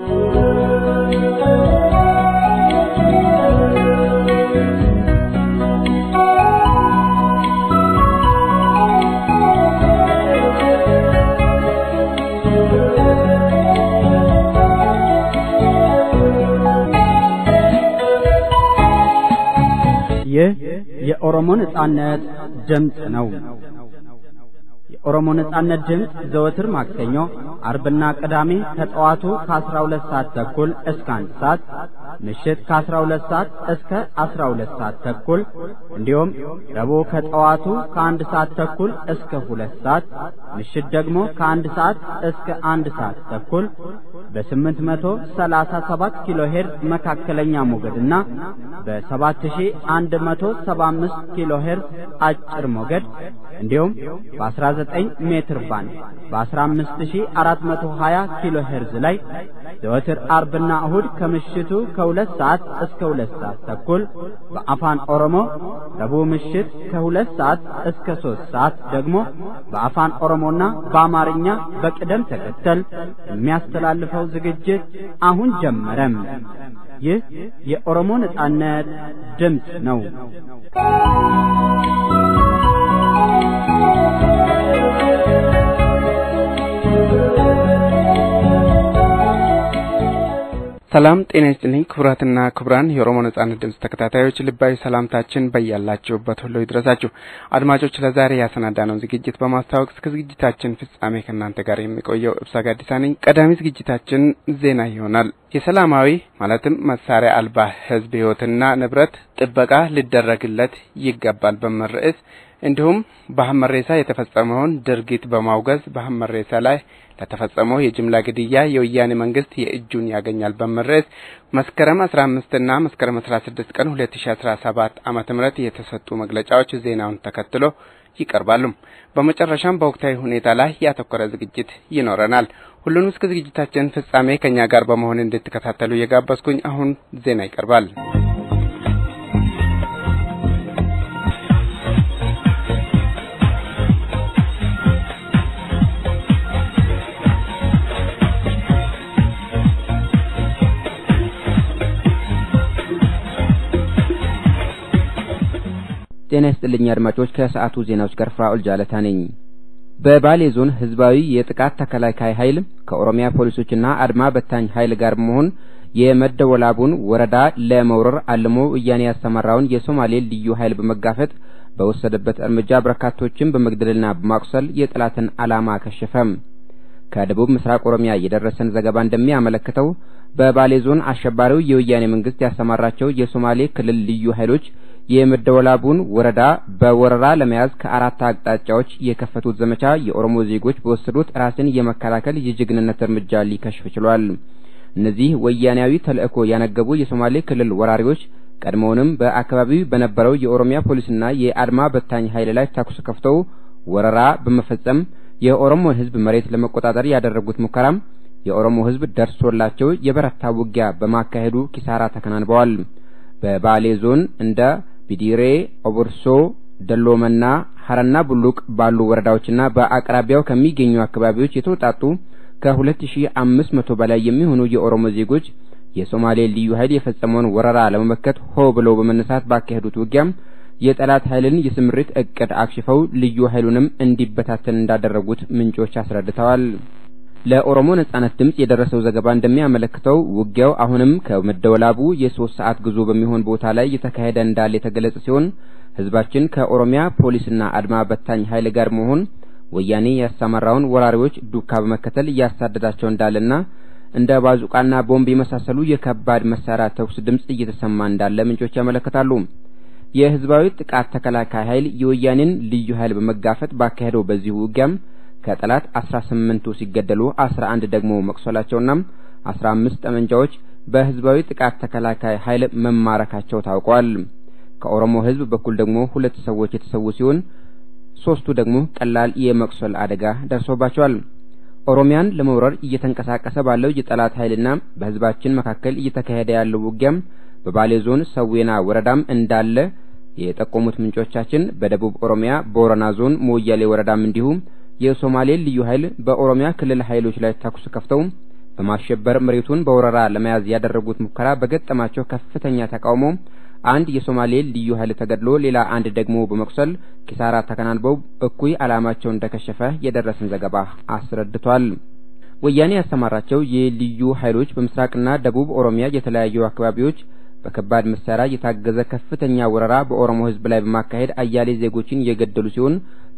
ይህ የኦሮሞ ነጻነት ድምጽ ነው። የኦሮሞ ነጻነት ድምጽ ዘወትር ማክሰኞ፣ አርብና ቅዳሜ ከጠዋቱ ከ12 ሰዓት ተኩል እስከ 1 ሰዓት፣ ምሽት ከ12 ሰዓት እስከ 12 ሰዓት ተኩል እንዲሁም ረቡዕ ከጠዋቱ ከ1 ሰዓት ተኩል እስከ 2 ሰዓት፣ ምሽት ደግሞ ከ1 ሰዓት እስከ 1 ሰዓት ተኩል በ837 ኪሎ ሄርዝ መካከለኛ ሞገድና በ7175 ኪሎ ሄርዝ አጭር ሞገድ እንዲሁም በ19 ሜትር ባንድ በ15420 ኪሎ ሄርዝ ላይ ዘወትር አርብና እሁድ ከምሽቱ ከ2 ሰዓት እስከ 2 ሰዓት ተኩል በአፋን ኦሮሞ፣ ረቡዕ ምሽት ከ2 ሰዓት እስከ 3 ሰዓት ደግሞ በአፋን ኦሮሞና በአማርኛ በቅደም ተከተል የሚያስተላልፈው ዝግጅት አሁን ጀመረም። ይህ የኦሮሞ ነጻነት ድምጽ ነው። ሰላም ጤና ይስጥልኝ ክቡራትና ክቡራን የኦሮሞ ነጻነት ድምጽ ተከታታዮች ልባዊ ሰላምታችን በያላችሁበት ሁሉ ይድረሳችሁ። አድማጮች ለዛሬ ያሰናዳነው ዝግጅት በማስተዋወቅ እስከ ዝግጅታችን ፍጻሜ ከእናንተ ጋር የሚቆየው እብሳ ጋዲሳ ነኝ። ቀዳሚ ዝግጅታችን ዜና ይሆናል። የሰላማዊ ማለትም መሳሪያ አልባ ህዝብ ህይወትና ንብረት ጥበቃ ሊደረግለት ይገባል በሚል ርዕስ እንዲሁም በሐመሬሳ የተፈጸመውን ድርጊት በማውገዝ በሐመሬሳ ላይ ለተፈጸመው የጅምላ ግድያ የወያኔ መንግስት የእጁን ያገኛል በሚል ርዕስ መስከረም 15 እና መስከረም 16 ቀን 2017 ዓመተ ምህረት የተሰጡ መግለጫዎች ዜናውን ተከትሎ ይቀርባሉ። በመጨረሻም በወቅታዊ ሁኔታ ላይ ያተኮረ ዝግጅት ይኖረናል። ሁሉንም እስከ ዝግጅታችን ፍጻሜ ከኛ ጋር በመሆን እንድትከታተሉ የጋበዝኩኝ አሁን ዜና ይቀርባል። ጤና ይስጥልኝ አድማጮች፣ ከሰዓቱ ዜናዎች ጋር ፍራኦል ጃለታ ነኝ። በባሌ ዞን ህዝባዊ የጥቃት ተከላካይ ኃይል ከኦሮሚያ ፖሊሶችና አድማ በታኝ ኃይል ጋር በመሆን የመደወላቡን ወረዳ ለመውረር አልሞ ወያኔ ያሰማራውን የሶማሌ ልዩ ኃይል በመጋፈጥ በወሰደበት እርምጃ በርካቶችን በመግደልና በማቁሰል የጠላትን ዓላማ ከሸፈም። ከደቡብ ምስራቅ ኦሮሚያ የደረሰን ዘገባ እንደሚያመለክተው በባሌ ዞን አሸባሪው የወያኔ መንግስት ያሰማራቸው የሶማሌ ክልል ልዩ ኃይሎች የመደወላቡን ወረዳ በወረራ ለመያዝ ከአራት አቅጣጫዎች የከፈቱት ዘመቻ የኦሮሞ ዜጎች በወሰዱት ራስን የመከላከል የጀግንነት እርምጃ ሊከሽፍ ችሏል። እነዚህ ወያኔያዊ ተልእኮ ያነገቡ የሶማሌ ክልል ወራሪዎች ቀድሞውንም በአካባቢው በነበረው የኦሮሚያ ፖሊስና የአድማ በታኝ ኃይል ላይ ተኩስ ከፍተው ወረራ በመፈጸም የኦሮሞን ህዝብ መሬት ለመቆጣጠር ያደረጉት ሙከራም የኦሮሞ ህዝብ ደርሶላቸው የበረታ ውጊያ በማካሄዱ ኪሳራ ተከናንበዋል። በባሌ ዞን እንደ ቢዲሬ፣ ኦቦርሶ፣ ደሎመና፣ ሐረና ቡሉቅ ባሉ ወረዳዎችና በአቅራቢያው ከሚገኙ አካባቢዎች የተውጣጡ ከ2500 በላይ የሚሆኑ የኦሮሞ ዜጎች የሶማሌ ልዩ ኃይል የፈጸመውን ወረራ ለመመከት ሆ ብለው በመነሳት ባካሄዱት ውጊያም የጠላት ኃይልን የስምሪት እቅድ አክሽፈው ልዩ ኃይሉንም እንዲበታተን እንዳደረጉት ምንጮች አስረድተዋል። ለኦሮሞ ነጻነት ድምጽ የደረሰው ዘገባ እንደሚያመለክተው ውጊያው አሁንም ከመደወላቡ የ3 ሰዓት ጉዞ በሚሆን ቦታ ላይ የተካሄደ እንዳለ የተገለጸ ሲሆን ህዝባችን ከኦሮሚያ ፖሊስና አድማ በታኝ ኃይል ጋር መሆን ወያኔ ያሰማራውን ወራሪዎች ዱካ በመከተል ያሳደዳቸው እንዳለና እንደ ባዙቃና ቦምብ የመሳሰሉ የከባድ መሳሪያ ተኩስ ድምጽ እየተሰማ እንዳለ ምንጮች ያመለክታሉ። የህዝባዊ ጥቃት ተከላካይ ኃይል የወያኔን ልዩ ኃይል በመጋፈጥ ባካሄደው በዚህ ውጊያም ከጠላት 18ቱ ሲገደሉ 11 ደግሞ መቅሰላቸውና 15 ጠመንጃዎች በህዝባዊ ጥቃት ተከላካይ ኃይል መማረካቸው ታውቋል። ከኦሮሞ ህዝብ በኩል ደግሞ 2 ሰዎች የተሰዉ ሲሆን ሶስቱ ደግሞ ቀላል የመቁሰል አደጋ ደርሶባቸዋል። ኦሮሚያን ለመውረር እየተንቀሳቀሰ ባለው የጠላት ኃይልና በህዝባችን መካከል እየተካሄደ ያለው ውጊያም በባሌ ዞን ሰዌና ወረዳም እንዳለ የጠቆሙት ምንጮቻችን በደቡብ ኦሮሚያ ቦረና ዞን ሞያሌ ወረዳም እንዲሁም የሶማሌ ልዩ ኃይል በኦሮሚያ ክልል ኃይሎች ላይ ተኩስ ከፍተው በማሸበር መሬቱን በወረራ ለመያዝ ያደረጉት ሙከራ በገጠማቸው ከፍተኛ ተቃውሞ አንድ የሶማሌ ልዩ ኃይል ተገድሎ ሌላ አንድ ደግሞ በመቁሰል ኪሳራ ተከናንበው እኩይ ዓላማቸው እንደከሸፈ የደረሰን ዘገባ አስረድቷል። ወያኔ ያስተማራቸው የልዩ ኃይሎች በምስራቅና ደቡብ ኦሮሚያ የተለያዩ አካባቢዎች በከባድ መሳሪያ የታገዘ ከፍተኛ ወረራ በኦሮሞ ህዝብ ላይ በማካሄድ አያሌ ዜጎችን የገደሉ ሲሆን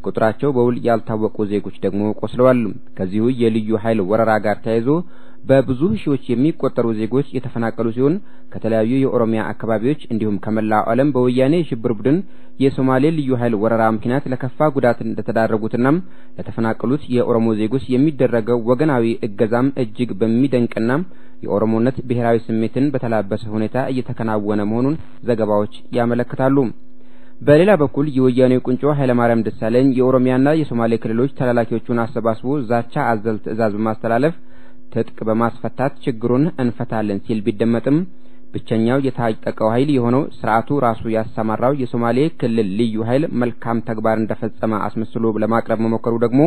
ቁጥራቸው በውል ያልታወቁ ዜጎች ደግሞ ቆስለዋል። ከዚሁ የልዩ ኃይል ወረራ ጋር ተያይዞ በብዙ ሺዎች የሚቆጠሩ ዜጎች የተፈናቀሉ ሲሆን ከተለያዩ የኦሮሚያ አካባቢዎች እንዲሁም ከመላው ዓለም በወያኔ ሽብር ቡድን የሶማሌ ልዩ ኃይል ወረራ ምክንያት ለከፋ ጉዳት እንደተዳረጉትና ለተፈናቀሉት የኦሮሞ ዜጎች የሚደረገው ወገናዊ እገዛም እጅግ በሚደንቅና የኦሮሞነት ብሔራዊ ስሜትን በተላበሰ ሁኔታ እየተከናወነ መሆኑን ዘገባዎች ያመለክታሉ። በሌላ በኩል የወያኔ ቁንጮ ኃይለማርያም ደሳለኝ የኦሮሚያና የሶማሌ ክልሎች ተላላኪዎቹን አሰባስቦ ዛቻ አዘል ትዕዛዝ በማስተላለፍ ትጥቅ በማስፈታት ችግሩን እንፈታለን ሲል ቢደመጥም ብቸኛው የታጠቀው ኃይል የሆነው ስርዓቱ ራሱ ያሰማራው የሶማሌ ክልል ልዩ ኃይል መልካም ተግባር እንደፈጸመ አስመስሎ ለማቅረብ መሞከሩ ደግሞ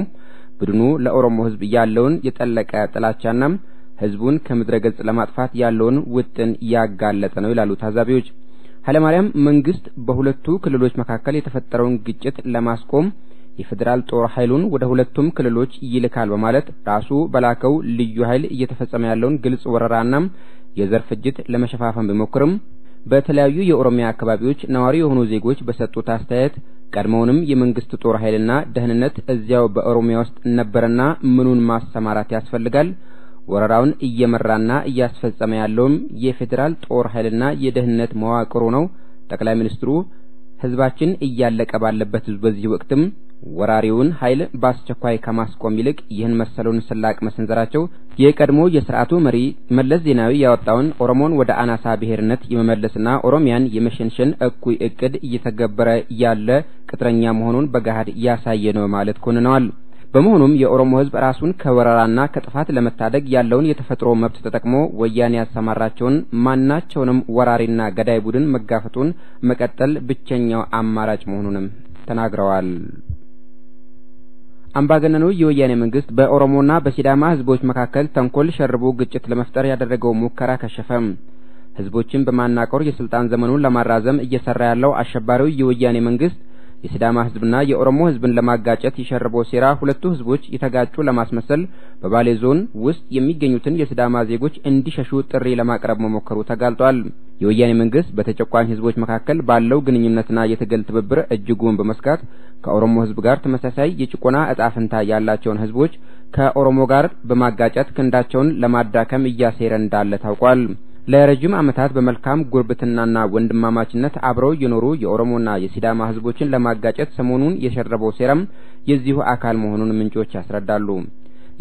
ቡድኑ ለኦሮሞ ህዝብ ያለውን የጠለቀ ጥላቻና ህዝቡን ከምድረ ገጽ ለማጥፋት ያለውን ውጥን ያጋለጠ ነው ይላሉ ታዛቢዎች። ኃይለማርያም መንግስት በሁለቱ ክልሎች መካከል የተፈጠረውን ግጭት ለማስቆም የፌደራል ጦር ኃይሉን ወደ ሁለቱም ክልሎች ይልካል በማለት ራሱ በላከው ልዩ ኃይል እየተፈጸመ ያለውን ግልጽ ወረራና የዘር ፍጅት ለመሸፋፈን ቢሞክርም በተለያዩ የኦሮሚያ አካባቢዎች ነዋሪ የሆኑ ዜጎች በሰጡት አስተያየት ቀድሞውንም የመንግስት ጦር ኃይልና ደህንነት እዚያው በኦሮሚያ ውስጥ ነበርና ምኑን ማሰማራት ያስፈልጋል? ወረራውን እየመራና እያስፈጸመ ያለውም የፌደራል ጦር ኃይልና የደህንነት መዋቅሩ ነው። ጠቅላይ ሚኒስትሩ ህዝባችን እያለቀ ባለበት በዚህ ወቅትም ወራሪውን ኃይል በአስቸኳይ ከማስቆም ይልቅ ይህን መሰሉን ስላቅ መሰንዘራቸው የቀድሞ የሥርዓቱ መሪ መለስ ዜናዊ ያወጣውን ኦሮሞን ወደ አናሳ ብሔርነት የመመለስና ኦሮሚያን የመሸንሸን እኩይ እቅድ እየተገበረ ያለ ቅጥረኛ መሆኑን በገሃድ ያሳየ ነው ማለት ኮንነዋል። በመሆኑም የኦሮሞ ህዝብ ራሱን ከወረራና ከጥፋት ለመታደግ ያለውን የተፈጥሮ መብት ተጠቅሞ ወያኔ ያሰማራቸውን ማናቸውንም ወራሪና ገዳይ ቡድን መጋፈጡን መቀጠል ብቸኛው አማራጭ መሆኑንም ተናግረዋል። አምባገነኑ የወያኔ መንግስት በኦሮሞና በሲዳማ ህዝቦች መካከል ተንኮል ሸርቦ ግጭት ለመፍጠር ያደረገው ሙከራ ከሸፈ። ህዝቦችን በማናቆር የስልጣን ዘመኑን ለማራዘም እየሰራ ያለው አሸባሪው የወያኔ መንግስት የሲዳማ ህዝብና የኦሮሞ ህዝብን ለማጋጨት የሸረበው ሴራ ሁለቱ ህዝቦች የተጋጩ ለማስመሰል በባሌ ዞን ውስጥ የሚገኙትን የሲዳማ ዜጎች እንዲሸሹ ጥሪ ለማቅረብ መሞከሩ ተጋልጧል። የወያኔ መንግስት በተጨቋኝ ህዝቦች መካከል ባለው ግንኙነትና የትግል ትብብር እጅጉን በመስጋት ከኦሮሞ ህዝብ ጋር ተመሳሳይ የጭቆና ዕጣ ፈንታ ያላቸውን ህዝቦች ከኦሮሞ ጋር በማጋጨት ክንዳቸውን ለማዳከም እያሴረ እንዳለ ታውቋል። ለረጅም ዓመታት በመልካም ጉርብትናና ወንድማማችነት አብረው የኖሩ የኦሮሞና የሲዳማ ህዝቦችን ለማጋጨት ሰሞኑን የሸረበው ሴራም የዚሁ አካል መሆኑን ምንጮች ያስረዳሉ።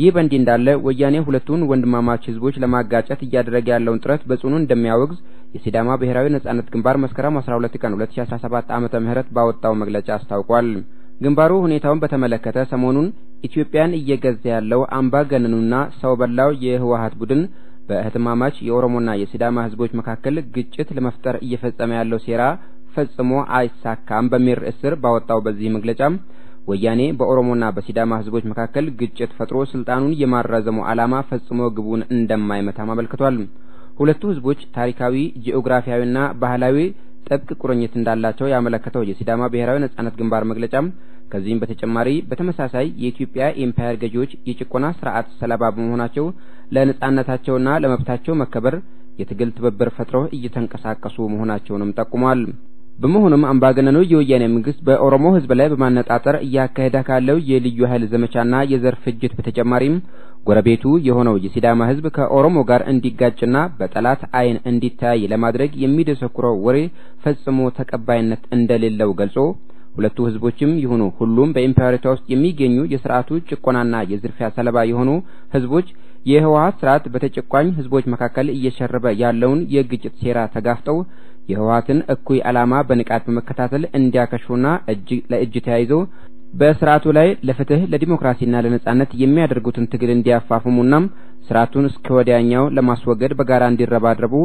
ይህ በእንዲህ እንዳለ ወያኔ ሁለቱን ወንድማማች ህዝቦች ለማጋጨት እያደረገ ያለውን ጥረት በጽኑ እንደሚያወግዝ የሲዳማ ብሔራዊ ነጻነት ግንባር መስከረም 12 ቀን 2017 ዓመተ ምህረት ባወጣው መግለጫ አስታውቋል። ግንባሩ ሁኔታውን በተመለከተ ሰሞኑን ኢትዮጵያን እየገዛ ያለው አምባገነኑና ሰው በላው የህወሓት ቡድን በእህትማማች የኦሮሞና የሲዳማ ህዝቦች መካከል ግጭት ለመፍጠር እየፈጸመ ያለው ሴራ ፈጽሞ አይሳካም በሚል ርዕስ ስር ባወጣው በዚህ መግለጫም ወያኔ በኦሮሞና በሲዳማ ህዝቦች መካከል ግጭት ፈጥሮ ስልጣኑን የማራዘሙ ዓላማ ፈጽሞ ግቡን እንደማይመታ አመልክቷል። ሁለቱ ህዝቦች ታሪካዊ፣ ጂኦግራፊያዊና ባህላዊ ጥብቅ ቁርኝት እንዳላቸው ያመለከተው የሲዳማ ብሔራዊ ነጻነት ግንባር መግለጫም ከዚህም በተጨማሪ በተመሳሳይ የኢትዮጵያ ኤምፓየር ገዢዎች የጭቆና ስርዓት ሰለባ በመሆናቸው ለነጻነታቸውና ለመብታቸው መከበር የትግል ትብብር ፈጥረው እየተንቀሳቀሱ መሆናቸውንም ጠቁሟል። በመሆኑም አምባገነኑ የወያኔ መንግስት በኦሮሞ ህዝብ ላይ በማነጣጠር እያካሄደ ካለው የልዩ ኃይል ዘመቻና የዘር ፍጅት በተጨማሪም ጎረቤቱ የሆነው የሲዳማ ህዝብ ከኦሮሞ ጋር እንዲጋጭና በጠላት አይን እንዲታይ ለማድረግ የሚደሰኩረው ወሬ ፈጽሞ ተቀባይነት እንደሌለው ገልጾ ሁለቱ ህዝቦችም ይሁኑ ሁሉም በኢምፓየሪቷ ውስጥ የሚገኙ የሥርዓቱ ጭቆናና የዝርፊያ ሰለባ የሆኑ ህዝቦች የህወሓት ስርዓት በተጨቋኝ ህዝቦች መካከል እየሸረበ ያለውን የግጭት ሴራ ተጋፍጠው የህወሓትን እኩይ ዓላማ በንቃት በመከታተል እንዲያከሽፉና እጅ ለእጅ ተያይዘው በስርዓቱ ላይ ለፍትህ ለዲሞክራሲና ለነጻነት የሚያደርጉትን ትግል እንዲያፋፍሙና ስርዓቱን እስከ ወዲያኛው ለማስወገድ በጋራ እንዲረባረቡ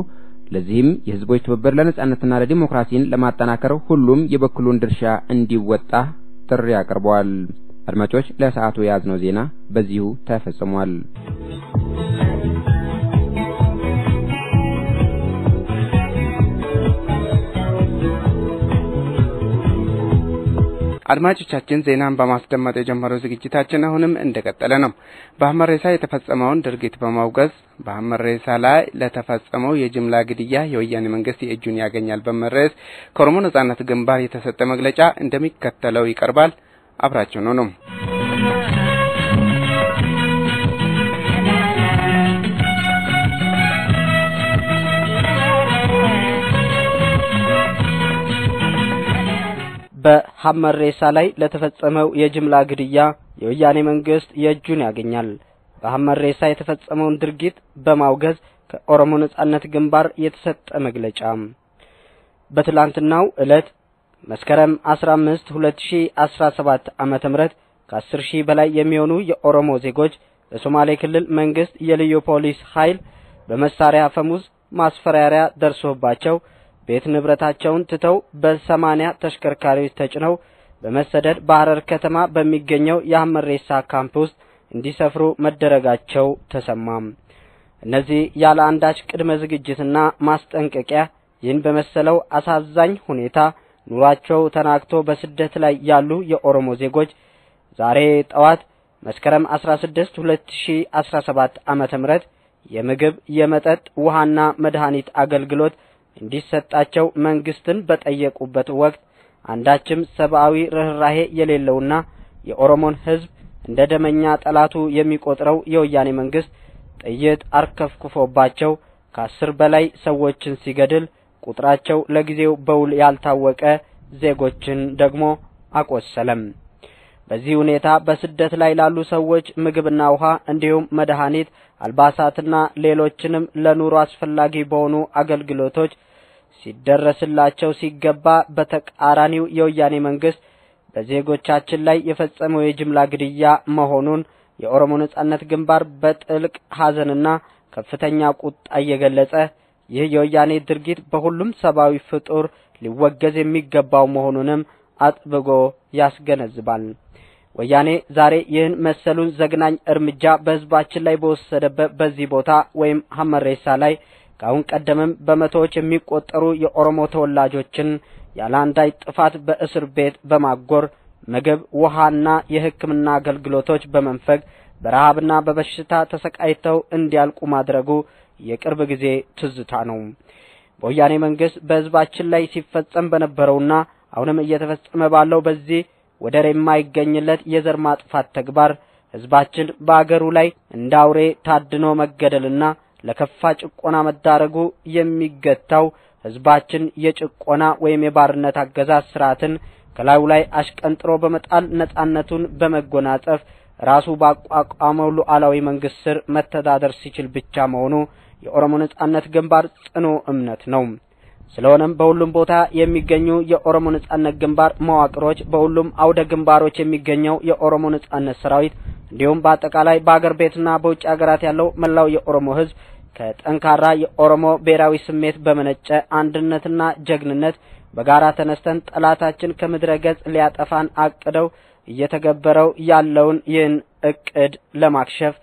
ለዚህም የህዝቦች ትብብር ለነጻነትና ለዲሞክራሲን ለማጠናከር ሁሉም የበኩሉን ድርሻ እንዲወጣ ጥሪ አቅርበዋል። አድማጮች ለሰዓቱ ያዝነው ዜና በዚሁ ተፈጽሟል። አድማጮቻችን ዜናን በማስደመጥ የጀመረው ዝግጅታችን አሁንም እንደቀጠለ ነው። በሐመሬሳ የተፈጸመውን ድርጊት በማውገዝ በሐመሬሳ ላይ ለተፈጸመው የጅምላ ግድያ የወያኔ መንግስት የእጁን ያገኛል በመረስ ከኦሮሞ ነጻነት ግንባር የተሰጠ መግለጫ እንደሚከተለው ይቀርባል። አብራችሁን ሁኑ። በሐመሬሳ ላይ ለተፈጸመው የጅምላ ግድያ የወያኔ መንግስት የእጁን ያገኛል። በሐመሬሳ የተፈጸመውን ድርጊት በማውገዝ ከኦሮሞ ነጻነት ግንባር የተሰጠ መግለጫ በትላንትናው ዕለት መስከረም 15 2017 ዓመተ ምህረት ከ10,000 በላይ የሚሆኑ የኦሮሞ ዜጎች በሶማሌ ክልል መንግስት የልዩ ፖሊስ ኃይል በመሳሪያ ፈሙዝ ማስፈራሪያ ደርሶባቸው ቤት ንብረታቸውን ትተው በ80 ተሽከርካሪዎች ተጭነው በመሰደድ በሐረር ከተማ በሚገኘው የሐመሬሳ ካምፕ ውስጥ እንዲሰፍሩ መደረጋቸው ተሰማም። እነዚህ ያለ አንዳች ቅድመ ዝግጅትና ማስጠንቀቂያ ይህን በመሰለው አሳዛኝ ሁኔታ ኑሯቸው ተናግቶ በስደት ላይ ያሉ የኦሮሞ ዜጎች ዛሬ ጠዋት መስከረም 16 2017 ዓመተ ምህረት የምግብ የመጠጥ ውሃና መድኃኒት አገልግሎት እንዲሰጣቸው መንግስትን በጠየቁበት ወቅት አንዳችም ሰብአዊ ርህራሄ የሌለውና የኦሮሞን ህዝብ እንደ ደመኛ ጠላቱ የሚቆጥረው የወያኔ መንግስት ጥይት አርከፍክፎባቸው ከ10 በላይ ሰዎችን ሲገድል ቁጥራቸው ለጊዜው በውል ያልታወቀ ዜጎችን ደግሞ አቆሰለም። በዚህ ሁኔታ በስደት ላይ ላሉ ሰዎች ምግብና ውሃ እንዲሁም መድኃኒት፣ አልባሳትና ሌሎችንም ለኑሮ አስፈላጊ በሆኑ አገልግሎቶች ሲደረስላቸው ሲገባ በተቃራኒው የወያኔ መንግስት በዜጎቻችን ላይ የፈጸመው የጅምላ ግድያ መሆኑን የኦሮሞ ነጻነት ግንባር በጥልቅ ሐዘንና ከፍተኛ ቁጣ እየገለጸ ይህ የወያኔ ድርጊት በሁሉም ሰብአዊ ፍጡር ሊወገዝ የሚገባው መሆኑንም አጥብቆ ያስገነዝባል። ወያኔ ዛሬ ይህን መሰሉን ዘግናኝ እርምጃ በህዝባችን ላይ በወሰደበት በዚህ ቦታ ወይም ሐመሬሳ ላይ ካሁን ቀደምም በመቶዎች የሚቆጠሩ የኦሮሞ ተወላጆችን ያለ አንዳች ጥፋት በእስር ቤት በማጎር ምግብ፣ ውሃና የሕክምና አገልግሎቶች በመንፈግ በረሃብና በበሽታ ተሰቃይተው እንዲያልቁ ማድረጉ የቅርብ ጊዜ ትዝታ ነው። በወያኔ መንግስት በህዝባችን ላይ ሲፈጸም በነበረውና አሁንም እየተፈጸመ ባለው በዚህ ወደር የማይገኝለት የዘር ማጥፋት ተግባር ህዝባችን በአገሩ ላይ እንዳውሬ ታድኖ መገደልና ለከፋ ጭቆና መዳረጉ የሚገታው ህዝባችን የጭቆና ወይም የባርነት አገዛዝ ስርዓትን ከላዩ ላይ አሽቀንጥሮ በመጣል ነጻነቱን በመጎናጸፍ ራሱ ባቋቋመው ሉዓላዊ መንግስት ስር መተዳደር ሲችል ብቻ መሆኑ የኦሮሞ ነጻነት ግንባር ጽኑ እምነት ነው። ስለሆነም በሁሉም ቦታ የሚገኙ የኦሮሞ ነጻነት ግንባር መዋቅሮች በሁሉም አውደ ግንባሮች የሚገኘው የኦሮሞ ነጻነት ሰራዊት እንዲሁም በአጠቃላይ በአገር ቤትና በውጭ ሀገራት ያለው መላው የኦሮሞ ህዝብ ከጠንካራ የኦሮሞ ብሔራዊ ስሜት በመነጨ አንድነትና ጀግንነት በጋራ ተነስተን ጠላታችን ከምድረ ገጽ ሊያጠፋን አቅደው እየተገበረው ያለውን ይህን እቅድ ለማክሸፍ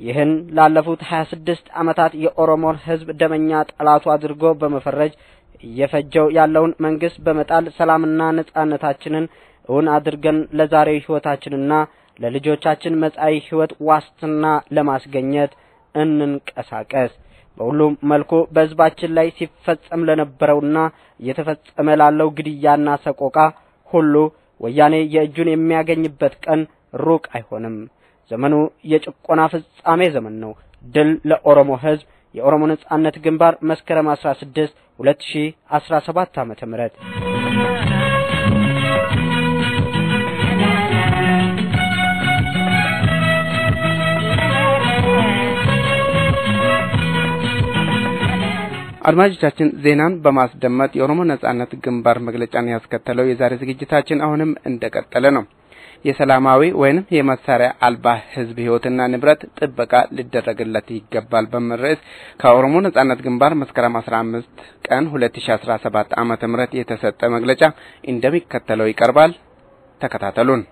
ይህን ላለፉት 26 ዓመታት የኦሮሞን ህዝብ ደመኛ ጠላቱ አድርጎ በመፈረጅ እየፈጀው ያለውን መንግስት በመጣል ሰላምና ነጻነታችንን እውን አድርገን ለዛሬው ህይወታችንና ለልጆቻችን መጻኢ ህይወት ዋስትና ለማስገኘት እንንቀሳቀስ። በሁሉም መልኩ በህዝባችን ላይ ሲፈጸም ለነበረውና እየተፈጸመ ላለው ግድያና ሰቆቃ ሁሉ ወያኔ የእጁን የሚያገኝበት ቀን ሩቅ አይሆንም። ዘመኑ የጭቆና ፍጻሜ ዘመን ነው። ድል ለኦሮሞ ህዝብ። የኦሮሞ ነጻነት ግንባር መስከረም 16 2017 ዓመተ ምህረት አድማጮቻችን ዜናን በማስደመጥ የኦሮሞ ነጻነት ግንባር መግለጫን ያስከተለው የዛሬ ዝግጅታችን አሁንም እንደቀጠለ ነው። የሰላማዊ ወይንም የመሳሪያ አልባ ህዝብ ህይወትና ንብረት ጥበቃ ሊደረግለት ይገባል በሚል ርዕስ ከኦሮሞ ነጻነት ግንባር መስከረም 15 ቀን 2017 ዓመተ ምህረት የተሰጠ መግለጫ እንደሚከተለው ይቀርባል። ተከታተሉን።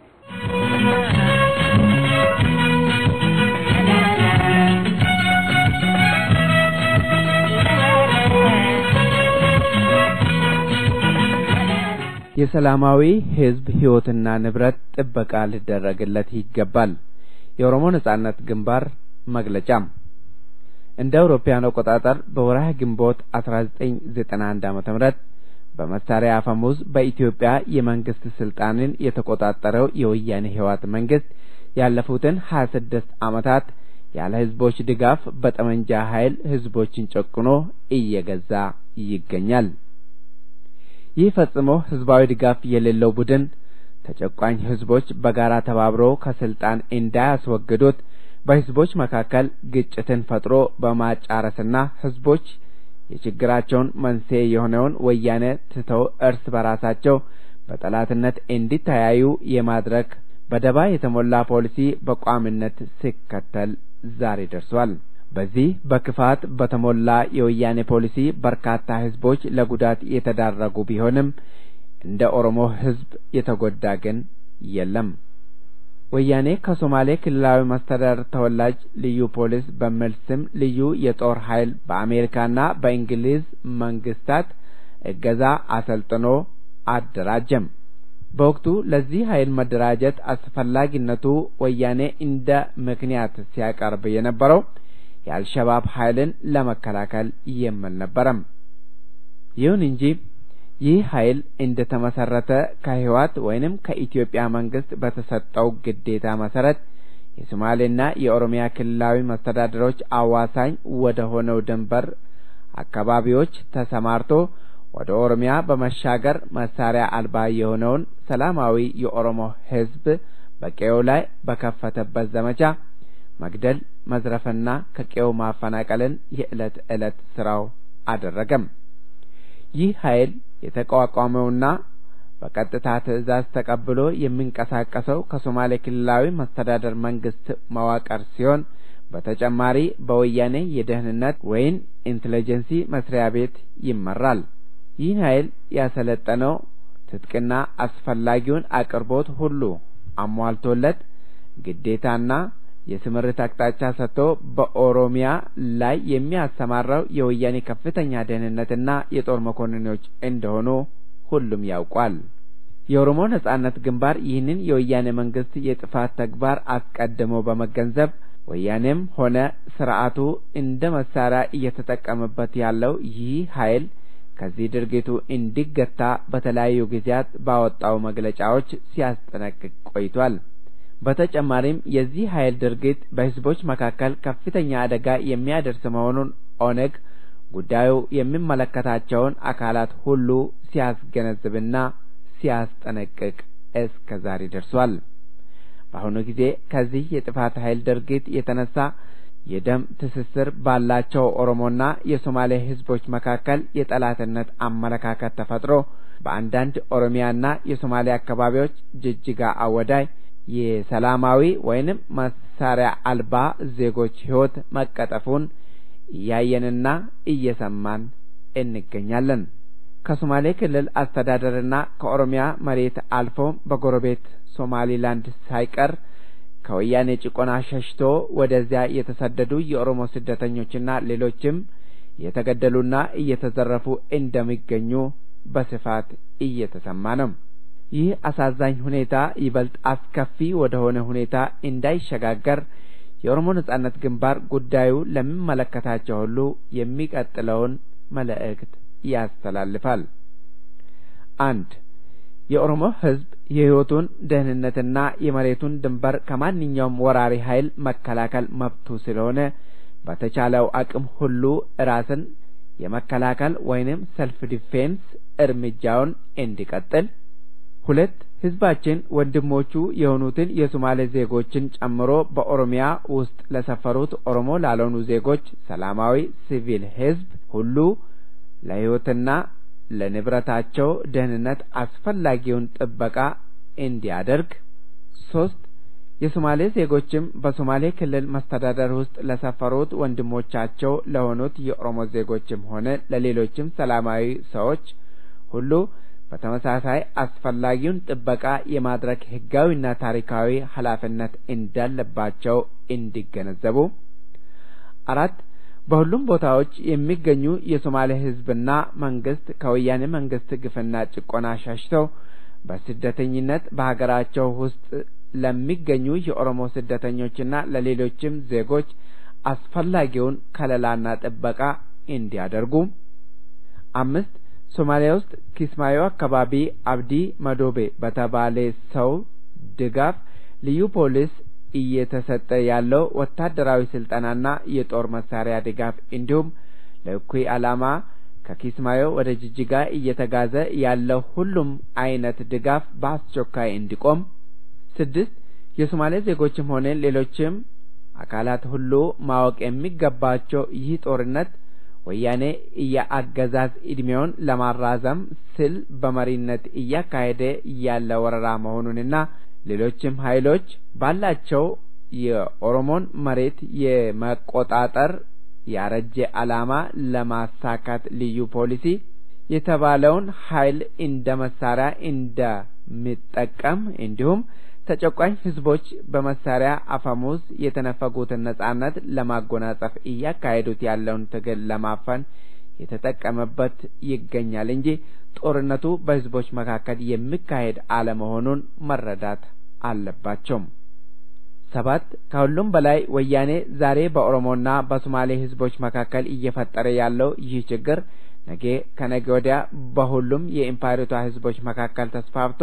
የሰላማዊ ህዝብ ህይወትና ንብረት ጥበቃ ሊደረግለት ይገባል። የኦሮሞ ነጻነት ግንባር መግለጫ እንደ አውሮፓውያን አቆጣጠር በወርሃ ግንቦት 1991 ዓ.ም በመሳሪያ አፈሙዝ በኢትዮጵያ የመንግስት ስልጣንን የተቆጣጠረው የወያኔ ህወሓት መንግስት ያለፉትን 26 ዓመታት ያለ ህዝቦች ድጋፍ በጠመንጃ ኃይል ህዝቦችን ጨቁኖ እየገዛ ይገኛል። ይህ ፈጽሞ ህዝባዊ ድጋፍ የሌለው ቡድን ተጨቋኝ ህዝቦች በጋራ ተባብረው ከስልጣን እንዳያስወግዱት በህዝቦች መካከል ግጭትን ፈጥሮ በማጫረስና ህዝቦች የችግራቸውን መንስኤ የሆነውን ወያኔ ትተው እርስ በራሳቸው በጠላትነት እንዲተያዩ የማድረግ በደባ የተሞላ ፖሊሲ በቋሚነት ሲከተል ዛሬ ደርሷል። በዚህ በክፋት በተሞላ የወያኔ ፖሊሲ በርካታ ህዝቦች ለጉዳት የተዳረጉ ቢሆንም እንደ ኦሮሞ ህዝብ የተጎዳ ግን የለም። ወያኔ ከሶማሌ ክልላዊ መስተዳድር ተወላጅ ልዩ ፖሊስ በሚል ስም ልዩ የጦር ኃይል በአሜሪካና በእንግሊዝ መንግስታት እገዛ አሰልጥኖ አደራጀም። በወቅቱ ለዚህ ኃይል መደራጀት አስፈላጊነቱ ወያኔ እንደ ምክንያት ሲያቀርብ የነበረው የአልሸባብ ኃይልን ለመከላከል የሚል ነበረም። ይሁን እንጂ ይህ ኃይል እንደተመሰረተ ከህወሓት ወይንም ከኢትዮጵያ መንግስት በተሰጠው ግዴታ መሰረት የሶማሌና የኦሮሚያ ክልላዊ መስተዳድሮች አዋሳኝ ወደ ሆነው ድንበር አካባቢዎች ተሰማርቶ ወደ ኦሮሚያ በመሻገር መሳሪያ አልባ የሆነውን ሰላማዊ የኦሮሞ ህዝብ በቀዬው ላይ በከፈተበት ዘመቻ መግደል፣ መዝረፍና ከቀዬው ማፈናቀልን የዕለት ዕለት ስራው አደረገም። ይህ ኃይል የተቋቋመውና በቀጥታ ትዕዛዝ ተቀብሎ የሚንቀሳቀሰው ከሶማሌ ክልላዊ መስተዳድር መንግስት መዋቅር ሲሆን በተጨማሪ በወያኔ የደህንነት ወይም ኢንተለጀንሲ መስሪያ ቤት ይመራል። ይህ ኃይል ያሰለጠነው ትጥቅና አስፈላጊውን አቅርቦት ሁሉ አሟልቶለት ግዴታና የስምርት አቅጣጫ ሰጥቶ በኦሮሚያ ላይ የሚያሰማራው የወያኔ ከፍተኛ ደህንነትና የጦር መኮንኖች እንደሆኑ ሁሉም ያውቃል። የኦሮሞ ነጻነት ግንባር ይህንን የወያኔ መንግስት የጥፋት ተግባር አስቀድሞ በመገንዘብ ወያኔም ሆነ ስርዓቱ እንደ መሳሪያ እየተጠቀመበት ያለው ይህ ኃይል ከዚህ ድርጊቱ እንዲገታ በተለያዩ ጊዜያት ባወጣው መግለጫዎች ሲያስጠነቅቅ ቆይቷል። በተጨማሪም የዚህ ኃይል ድርጊት በህዝቦች መካከል ከፍተኛ አደጋ የሚያደርስ መሆኑን ኦነግ ጉዳዩ የሚመለከታቸውን አካላት ሁሉ ሲያስገነዝብና ሲያስጠነቅቅ እስከ ዛሬ ደርሷል። በአሁኑ ጊዜ ከዚህ የጥፋት ኃይል ድርጊት የተነሳ የደም ትስስር ባላቸው ኦሮሞና የሶማሌ ህዝቦች መካከል የጠላትነት አመለካከት ተፈጥሮ በአንዳንድ ኦሮሚያና የሶማሌ አካባቢዎች ጅጅጋ አወዳይ የሰላማዊ ወይንም መሳሪያ አልባ ዜጎች ህይወት መቀጠፉን እያየንና እየሰማን እንገኛለን። ከሶማሌ ክልል አስተዳደርና ከኦሮሚያ መሬት አልፎ በጎረቤት ሶማሊላንድ ሳይቀር ከወያኔ ጭቆና ሸሽቶ ወደዚያ የተሰደዱ የኦሮሞ ስደተኞችና ሌሎችም የተገደሉና እየተዘረፉ እንደሚገኙ በስፋት እየተሰማ ነው። ይህ አሳዛኝ ሁኔታ ይበልጥ አስከፊ ወደ ሆነ ሁኔታ እንዳይሸጋገር የኦሮሞ ነጻነት ግንባር ጉዳዩ ለሚመለከታቸው ሁሉ የሚቀጥለውን መልእክት ያስተላልፋል። 1. የኦሮሞ ህዝብ የህይወቱን ደህንነትና የመሬቱን ድንበር ከማንኛውም ወራሪ ኃይል መከላከል መብቱ ስለሆነ በተቻለው አቅም ሁሉ ራስን የመከላከል ወይንም ሰልፍ ዲፌንስ እርምጃውን እንዲቀጥል። 2. ህዝባችን ወንድሞቹ የሆኑትን የሶማሌ ዜጎችን ጨምሮ በኦሮሚያ ውስጥ ለሰፈሩት ኦሮሞ ላልሆኑ ዜጎች ሰላማዊ ሲቪል ህዝብ ሁሉ ለህይወትና ለንብረታቸው ደህንነት አስፈላጊውን ጥበቃ እንዲያደርግ። 3 የሶማሌ ዜጎችም በሶማሌ ክልል መስተዳደር ውስጥ ለሰፈሩት ወንድሞቻቸው ለሆኑት የኦሮሞ ዜጎችም ሆነ ለሌሎችም ሰላማዊ ሰዎች ሁሉ በተመሳሳይ አስፈላጊውን ጥበቃ የማድረግ ህጋዊና ታሪካዊ ኃላፊነት እንዳለባቸው እንዲገነዘቡ። 4 በሁሉም ቦታዎች የሚገኙ የሶማሌ ህዝብና መንግስት ከወያኔ መንግስት ግፍና ጭቆና ሸሽተው በስደተኝነት በሀገራቸው ውስጥ ለሚገኙ የኦሮሞ ስደተኞችና ለሌሎችም ዜጎች አስፈላጊውን ከለላና ጥበቃ እንዲያደርጉ። 5 ሶማሊያ ውስጥ ኪስማዮ አካባቢ አብዲ መዶቤ በተባለ ሰው ድጋፍ ልዩ ፖሊስ እየተሰጠ ያለው ወታደራዊ ስልጠናና የጦር መሳሪያ ድጋፍ እንዲሁም ለእኩይ ዓላማ ከኪስማዮ ወደ ጅጅጋ እየተጋዘ ያለው ሁሉም አይነት ድጋፍ በአስቸኳይ እንዲቆም። 6 የሶማሌ ዜጎችም ሆነ ሌሎችም አካላት ሁሉ ማወቅ የሚገባቸው ይህ ጦርነት ወያኔ የአገዛዝ እድሜውን ለማራዘም ስል በመሪነት እያካሄደ ያለ ወረራ መሆኑንና ሌሎችም ኃይሎች ባላቸው የኦሮሞን መሬት የመቆጣጠር ያረጀ ዓላማ ለማሳካት ልዩ ፖሊሲ የተባለውን ኃይል እንደ መሳሪያ እንደሚጠቀም እንዲሁም ተጨቋኝ ህዝቦች በመሳሪያ አፈሙዝ የተነፈጉትን ነጻነት ለማጎናጸፍ እያካሄዱት ያለውን ትግል ለማፈን የተጠቀመበት ይገኛል እንጂ ጦርነቱ በህዝቦች መካከል የሚካሄድ አለመሆኑን መረዳት አለባቸው። 7 ከሁሉም በላይ ወያኔ ዛሬ በኦሮሞና በሶማሌ ህዝቦች መካከል እየፈጠረ ያለው ይህ ችግር ነገ ከነገ ወዲያ በሁሉም የኢምፓየሪቷ ህዝቦች መካከል ተስፋፍቶ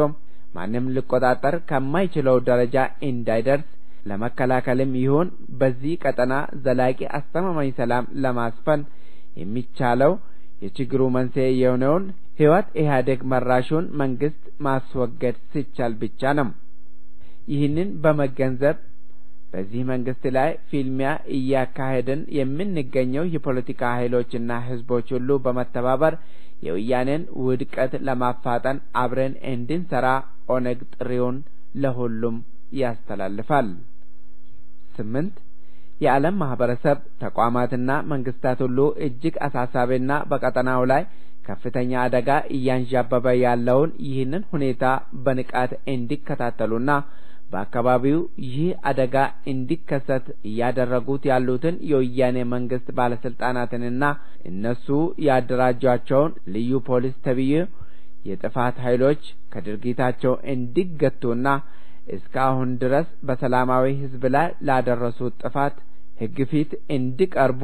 ማንም ሊቆጣጠር ከማይችለው ደረጃ እንዳይደርስ ለመከላከልም ይሁን በዚህ ቀጠና ዘላቂ አስተማማኝ ሰላም ለማስፈን የሚቻለው የችግሩ መንስኤ የሆነውን ህወሓት ኢህአዴግ መራሹን መንግስት ማስወገድ ሲቻል ብቻ ነው። ይህንን በመገንዘብ በዚህ መንግስት ላይ ፊልሚያ እያካሄድን የምንገኘው የፖለቲካ ኃይሎችና ህዝቦች ሁሉ በመተባበር የወያኔን ውድቀት ለማፋጠን አብረን እንድንሰራ ኦነግ ጥሪውን ለሁሉም ያስተላልፋል። 8 የዓለም ማህበረሰብ ተቋማትና መንግስታት ሁሉ እጅግ አሳሳቢና በቀጠናው ላይ ከፍተኛ አደጋ እያንዣበበ ያለውን ይህንን ሁኔታ በንቃት እንዲከታተሉና በአካባቢው ይህ አደጋ እንዲከሰት እያደረጉት ያሉትን የወያኔ መንግስት ባለስልጣናትንና እነሱ ያደራጇቸውን ልዩ ፖሊስ ተብዬ የጥፋት ኃይሎች ከድርጊታቸው እንዲገቱና እስካሁን ድረስ በሰላማዊ ህዝብ ላይ ላደረሱት ጥፋት ህግ ፊት እንዲቀርቡ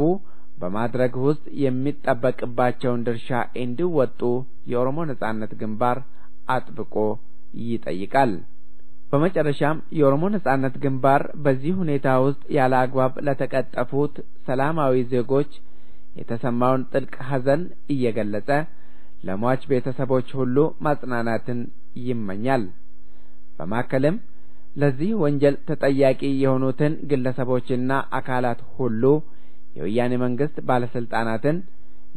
በማድረግ ውስጥ የሚጠበቅባቸውን ድርሻ እንዲወጡ የኦሮሞ ነጻነት ግንባር አጥብቆ ይጠይቃል። በመጨረሻም የኦሮሞ ነጻነት ግንባር በዚህ ሁኔታ ውስጥ ያለ አግባብ ለተቀጠፉት ሰላማዊ ዜጎች የተሰማውን ጥልቅ ሐዘን እየገለጸ ለሟች ቤተሰቦች ሁሉ ማጽናናትን ይመኛል። በማከልም ለዚህ ወንጀል ተጠያቂ የሆኑትን ግለሰቦችና አካላት ሁሉ የወያኔ መንግስት ባለስልጣናትን፣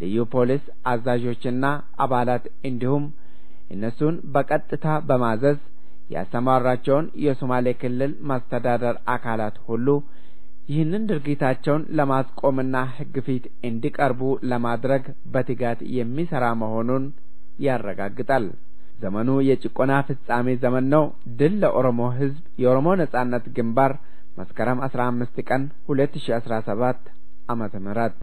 ልዩ ፖሊስ አዛዦችና አባላት እንዲሁም እነሱን በቀጥታ በማዘዝ ያሰማራቸውን የሶማሌ ክልል ማስተዳደር አካላት ሁሉ ይህንን ድርጊታቸውን ለማስቆምና ህግ ፊት እንዲቀርቡ ለማድረግ በትጋት የሚሰራ መሆኑን ያረጋግጣል። ዘመኑ የጭቆና ፍጻሜ ዘመን ነው። ድል ለኦሮሞ ህዝብ። የኦሮሞ ነጻነት ግንባር መስከረም 15 ቀን 2017 ዓመተ ምህረት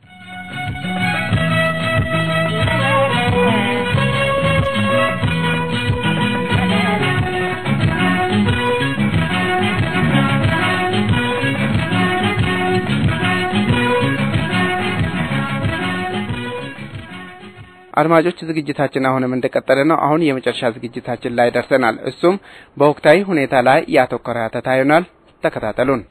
አድማጮች ዝግጅታችን አሁንም እንደቀጠለ ነው። አሁን የመጨረሻ ዝግጅታችን ላይ ደርሰናል። እሱም በወቅታዊ ሁኔታ ላይ ያተኮረ ሀተታ ይሆናል። ተከታተሉን።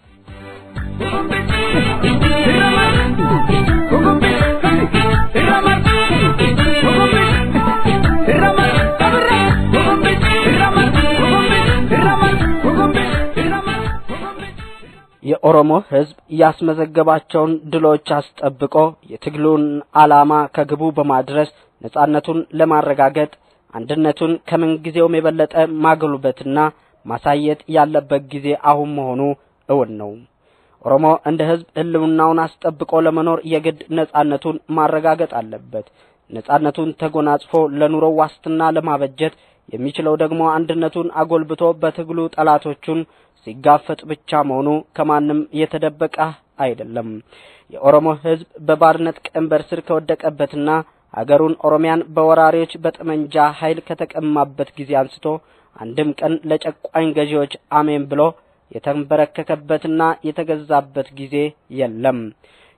የኦሮሞ ህዝብ ያስመዘገባቸውን ድሎች አስጠብቆ የትግሉን ዓላማ ከግቡ በማድረስ ነጻነቱን ለማረጋገጥ አንድነቱን ከምን ጊዜውም የበለጠ ማጎልበትና ማሳየት ያለበት ጊዜ አሁን መሆኑ እውን ነው። ኦሮሞ እንደ ህዝብ ህልውናውን አስጠብቆ ለመኖር የግድ ነጻነቱን ማረጋገጥ አለበት። ነጻነቱን ተጎናጽፎ ለኑሮ ዋስትና ለማበጀት የሚችለው ደግሞ አንድነቱን አጎልብቶ በትግሉ ጠላቶቹን ሲጋፈጥ ብቻ መሆኑ ከማንም የተደበቀ አይደለም። የኦሮሞ ህዝብ በባርነት ቀንበር ስር ከወደቀበትና ሀገሩን ኦሮሚያን በወራሪዎች በጠመንጃ ኃይል ከተቀማበት ጊዜ አንስቶ አንድም ቀን ለጨቋኝ ገዢዎች አሜን ብሎ የተንበረከከበትና የተገዛበት ጊዜ የለም።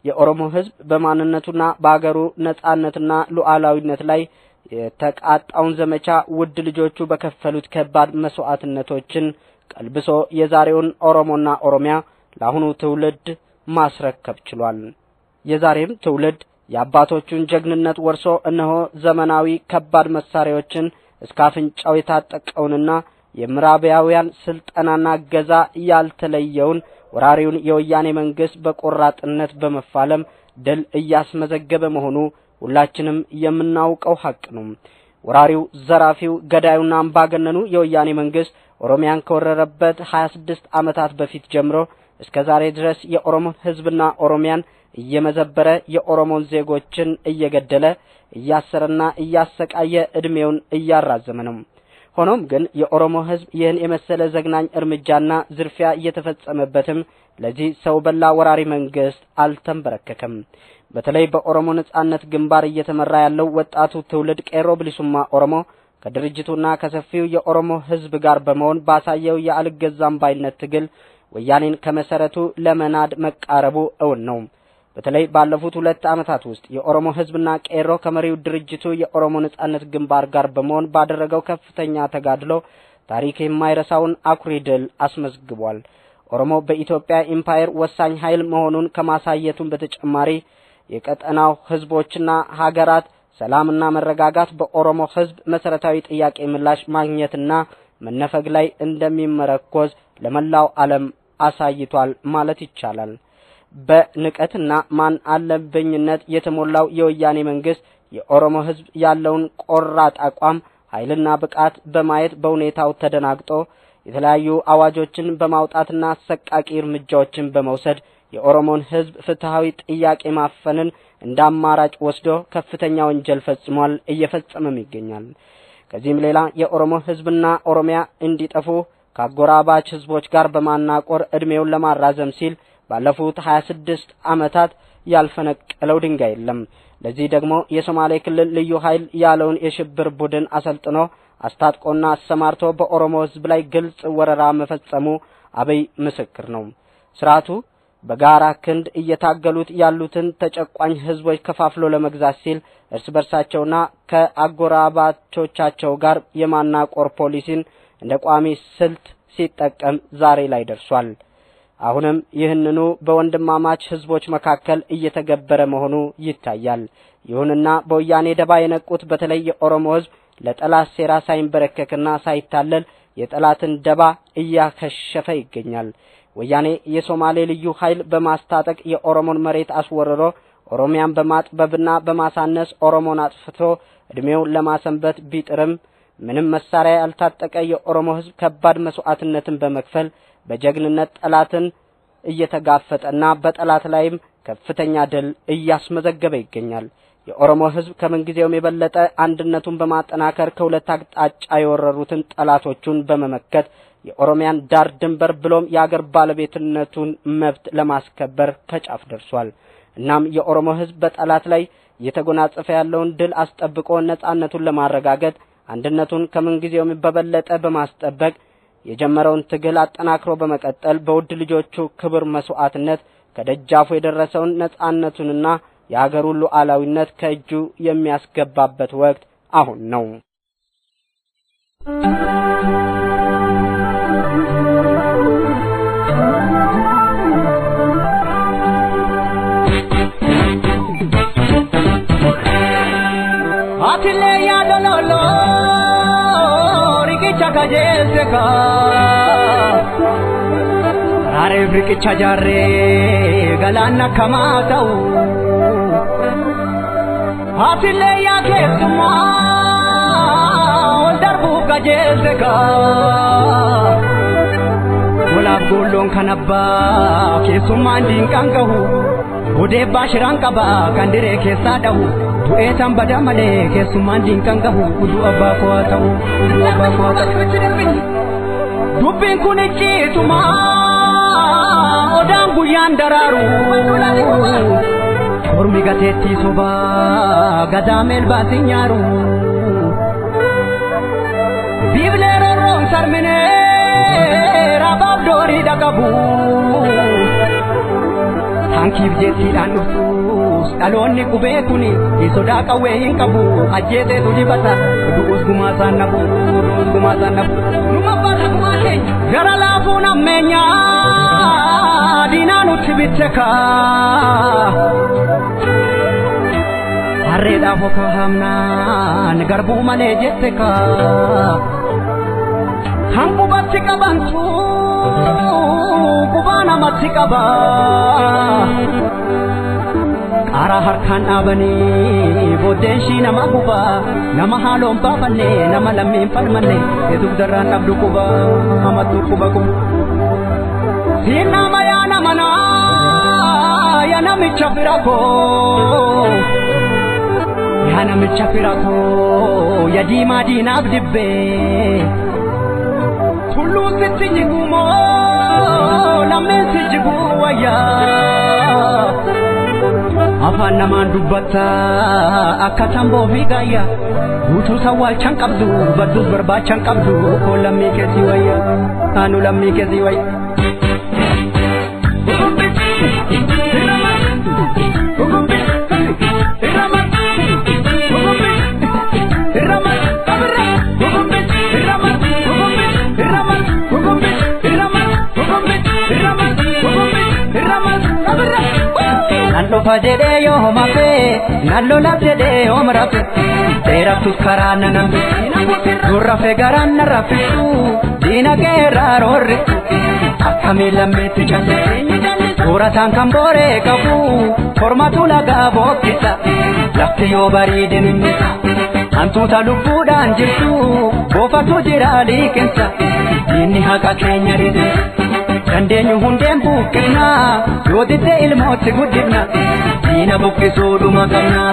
የኦሮሞ ህዝብ በማንነቱና በአገሩ ነጻነትና ሉዓላዊነት ላይ የተቃጣውን ዘመቻ ውድ ልጆቹ በከፈሉት ከባድ መስዋዕትነቶችን ቀልብሶ የዛሬውን ኦሮሞና ኦሮሚያ ለአሁኑ ትውልድ ማስረከብ ችሏል። የዛሬም ትውልድ የአባቶቹን ጀግንነት ወርሶ እነሆ ዘመናዊ ከባድ መሳሪያዎችን እስካፍንጫው የታጠቀውንና የምዕራባውያን ስልጣናና ገዛ ያልተለየውን ወራሪውን የወያኔ መንግስት በቆራጥነት በመፋለም ድል እያስመዘገበ መሆኑ ሁላችንም የምናውቀው ሀቅ ነው። ወራሪው ዘራፊው ገዳዩና አምባገነኑ የወያኔ መንግስት ኦሮሚያን ከወረረበት 26 ዓመታት በፊት ጀምሮ እስከ ዛሬ ድረስ የኦሮሞ ህዝብና ኦሮሚያን እየመዘበረ የኦሮሞን ዜጎችን እየገደለ እያሰረና እያሰቃየ እድሜውን እያራዘመ ነው። ሆኖም ግን የኦሮሞ ህዝብ ይህን የመሰለ ዘግናኝ እርምጃና ዝርፊያ እየተፈጸመበትም ለዚህ ሰው በላ ወራሪ መንግስት አልተንበረከከም። በተለይ በኦሮሞ ነጻነት ግንባር እየተመራ ያለው ወጣቱ ትውልድ ቄሮ ብሊሱማ ኦሮሞ ከድርጅቱና ከሰፊው የኦሮሞ ህዝብ ጋር በመሆን ባሳየው የአልገዛም ባይነት ትግል ወያኔን ከመሰረቱ ለመናድ መቃረቡ እውን ነው። በተለይ ባለፉት 2 ዓመታት ውስጥ የኦሮሞ ህዝብና ቄሮ ከመሪው ድርጅቱ የኦሮሞ ነጻነት ግንባር ጋር በመሆን ባደረገው ከፍተኛ ተጋድሎ ታሪክ የማይረሳውን አኩሪ ድል አስመዝግቧል። ኦሮሞ በኢትዮጵያ ኢምፓየር ወሳኝ ኃይል መሆኑን ከማሳየቱም በተጨማሪ የቀጠናው ህዝቦችና ሀገራት ሰላምና መረጋጋት በኦሮሞ ህዝብ መሰረታዊ ጥያቄ ምላሽ ማግኘትና መነፈግ ላይ እንደሚመረኮዝ ለመላው ዓለም አሳይቷል ማለት ይቻላል። በንቀትና ማን አለብኝነት የተሞላው የወያኔ መንግስት የኦሮሞ ህዝብ ያለውን ቆራጥ አቋም ኃይልና ብቃት በማየት በሁኔታው ተደናግጦ የተለያዩ አዋጆችን በማውጣትና አሰቃቂ እርምጃዎችን በመውሰድ የኦሮሞን ህዝብ ፍትሃዊ ጥያቄ ማፈንን እንዳማራጭ ወስዶ ከፍተኛ ወንጀል ፈጽሟል፣ እየፈጸመም ይገኛል። ከዚህም ሌላ የኦሮሞ ህዝብና ኦሮሚያ እንዲጠፉ ከአጎራባች ህዝቦች ጋር በማናቆር እድሜውን ለማራዘም ሲል ባለፉት 26 ዓመታት ያልፈነቀለው ድንጋይ የለም። ለዚህ ደግሞ የሶማሌ ክልል ልዩ ኃይል ያለውን የሽብር ቡድን አሰልጥኖ አስታጥቆና አሰማርቶ በኦሮሞ ህዝብ ላይ ግልጽ ወረራ መፈጸሙ አበይ ምስክር ነው። ስርዓቱ በጋራ ክንድ እየታገሉት ያሉትን ተጨቋኝ ህዝቦች ከፋፍሎ ለመግዛት ሲል እርስ በርሳቸውና ከአጎራባቾቻቸው ጋር የማናቆር ፖሊሲን እንደ ቋሚ ስልት ሲጠቀም ዛሬ ላይ ደርሷል። አሁንም ይህንኑ በወንድማማች ህዝቦች መካከል እየተገበረ መሆኑ ይታያል። ይሁንና በወያኔ ደባ የነቁት በተለይ የኦሮሞ ህዝብ ለጠላት ሴራ ሳይንበረከክና ሳይታለል የጠላትን ደባ እያከሸፈ ይገኛል። ወያኔ የሶማሌ ልዩ ኃይል በማስታጠቅ የኦሮሞን መሬት አስወርሮ ኦሮሚያን በማጥበብና በማሳነስ ኦሮሞን አጥፍቶ እድሜውን ለማሰንበት ቢጥርም ምንም መሳሪያ ያልታጠቀ የኦሮሞ ህዝብ ከባድ መስዋዕትነትን በመክፈል በጀግንነት ጠላትን እየተጋፈጠና በጠላት ላይም ከፍተኛ ድል እያስመዘገበ ይገኛል። የኦሮሞ ህዝብ ከምንጊዜውም የበለጠ አንድነቱን በማጠናከር ከሁለት አቅጣጫ የወረሩትን ጠላቶቹን በመመከት የኦሮሚያን ዳር ድንበር ብሎም የአገር ባለቤትነቱን መብት ለማስከበር ከጫፍ ደርሷል። እናም የኦሮሞ ህዝብ በጠላት ላይ የተጎናጸፈ ያለውን ድል አስጠብቆ ነጻነቱን ለማረጋገጥ አንድነቱን ከምንጊዜውም በበለጠ በማስጠበቅ የጀመረውን ትግል አጠናክሮ በመቀጠል በውድ ልጆቹ ክብር መስዋዕትነት ከደጃፉ የደረሰውን ነጻነቱንና የሀገሩን ሉዓላዊነት ከእጁ የሚያስገባበት ወቅት አሁን ነው። አትሌ ያደሎሎ ሪቂቻ ካጀልተካ አሬ ሪቂቻ ጃሬ ገላና ከማታው አትሌ ያከቱማ ወልደርቡ ካጀልተካ walaaf golloon kan abbaa keessummaan diinqaan gahu odee baashiraan qaba kan diree keessaa dhahu du'ee tan bada malee keessummaan diinqaan gahu uduu abbaa koo haa ta'u uduu abbaa koo haa ta'u dubbiin kun icciituma odaan guyyaan daraaru ormi gateettii sobaa gadaa meelbaatiin nyaaru biiblee rorroon sarminee rabaaf doorii dhaqabu hankiif jeettiidhaan dhuftus dhaloonni qubee kuni sodaa qawwee hin qabu ajjeeteetu dibata du'us gumaasaan nabu numa baata gumaa keenya gara laafuun ammeenyaa diinaa nutti bitte kaa harreedhaaf oka hamnaan garbuu malee jette kaa kan qubatti qabantu qubaa namatti qaba qaaraa harkaan dhaabanii booddeen shii nama guba nama haaloon baafanne nama lammiin falmanne eeduuf darraan dhabdu quba hamattu quba quba siin nama yaa nama naa yaa namicha fira koo yaa namicha fira koo yaa diimaa diinaaf dibbee tulluun sitti jigumoo lammeen si jiguu wayyaa afaan namaan dubbatta akka tamboo fi gaayya guutuu sawwaalchaan qabdu badduus barbaachaan qabdu koo lammii keessi wayya anu lammii keessi wayya Nallofa jedhee yoo homafe nallola jedhee yoo marafe seeraftus karaa nanambe durrafe garaan narrafisu diina geerraa roorrisu akkamii lammeetti calle soorataan kan booree qabu formatu lagaa bookkisa lafti yoo bariide ninnisa hantuuta lubbuudhaan jirtu boofatu jira liiqinsa diinni haqa keenya ride dandeenyu hundeen buqqifna yoo didde ilmootti guddifna diina buqqisuu dhuma qabna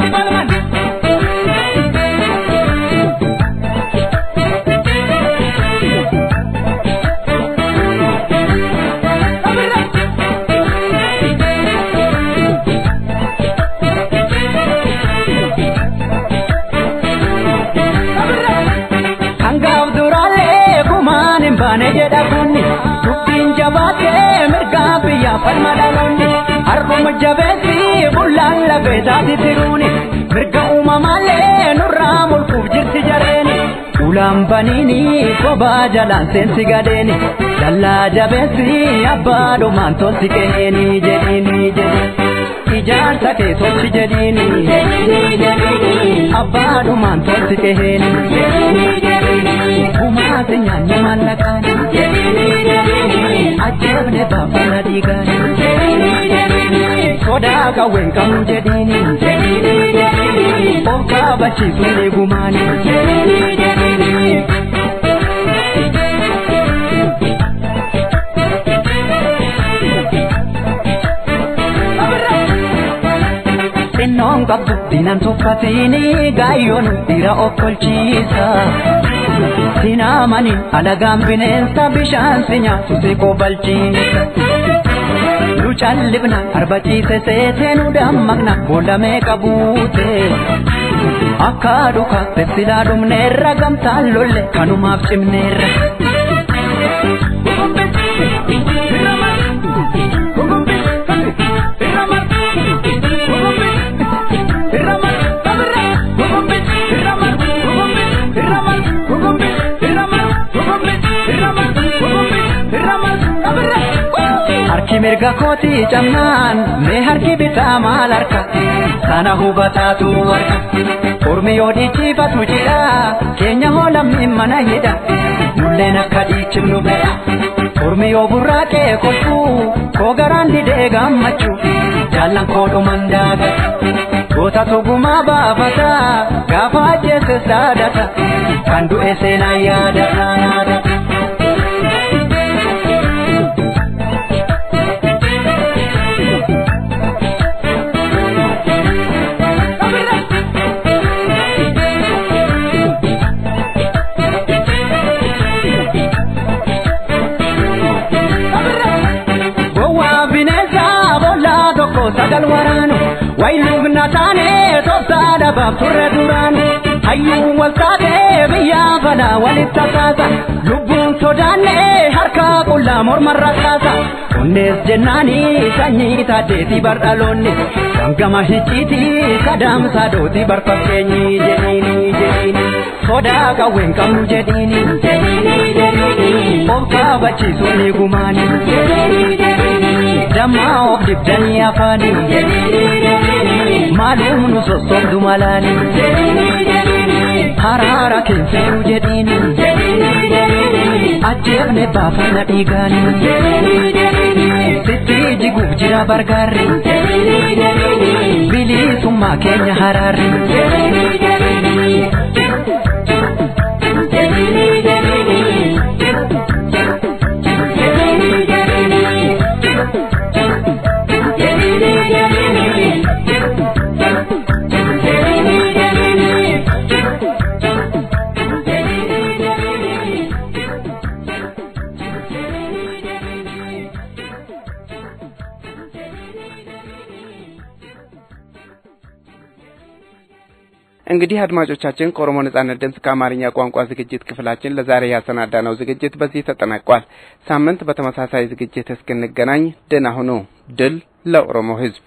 Haruma jabeessi bullaan lafeesaati tiruuni mirga uumamaalee nurraa mulquuf jirti jareeni ulaan baniini kophaa jalaan seensi gadeeni dallaa jabeessi abbaadumaan tolti keeni jedhiini ijaarsa kee tolchi jedhiini abbaadumaan tolti keeni kumaasi nyaanni maallaqaani ajjeefne baafana dhiigaani sodaa qawween qabnu jedhiini of kaabachiisuun eegumaani xinnoon qabdu diinan tuffatiini gaayyoon dhiira of kolchiisa sinamanin alagaan bineensa bishaan si nyaatu si qobalchiisa nu callifna arbaciise seetee nu dammaqna boolamee qabuute akka dhuka tefsilaa dhumneerra gamtaan lolle kanumaaf cimneerra harki mirga kooti camnaan mee harki bitaa maal harka kana hubataatu harka ormi yoo dhiichifatu jira keenya hoo lammiin mana hidha nulleen akka dhiichifnu fedha ormi yoo burraaqee kolfuu koo garaan didee gammachuu jaallan koo dhuman daaga goota tugumaa baafata gaafa ajjeese saadata kan du'e seenaa yaadata qabsaadha baafturre duraan hayyuu waltaatee biyya fana walitti kaasa lubbuun sodaannee harka qullaa mormarra kaasa onnees jennaani sanyii taateeti bardhaloonni gama hicciiti kadaamsaa dooti barfakkeenyi jedhiini sodaa qawween qabnu jedhiini of kaabachiisuuni gumaani dammaa of dibdanii afaani maalum nu sossobdu malaani haraara keenseeru jedhiini ajjeefne baafana dhiigaani sitti jiguuf jira bargaarri bilisummaa keenya haraarri እንግዲህ አድማጮቻችን ከኦሮሞ ነጻነት ድምጽ ከአማርኛ ቋንቋ ዝግጅት ክፍላችን ለዛሬ ያሰናዳነው ዝግጅት በዚህ ተጠናቋል። ሳምንት በተመሳሳይ ዝግጅት እስክንገናኝ ደህና ሁኑ። ድል ለኦሮሞ ሕዝብ።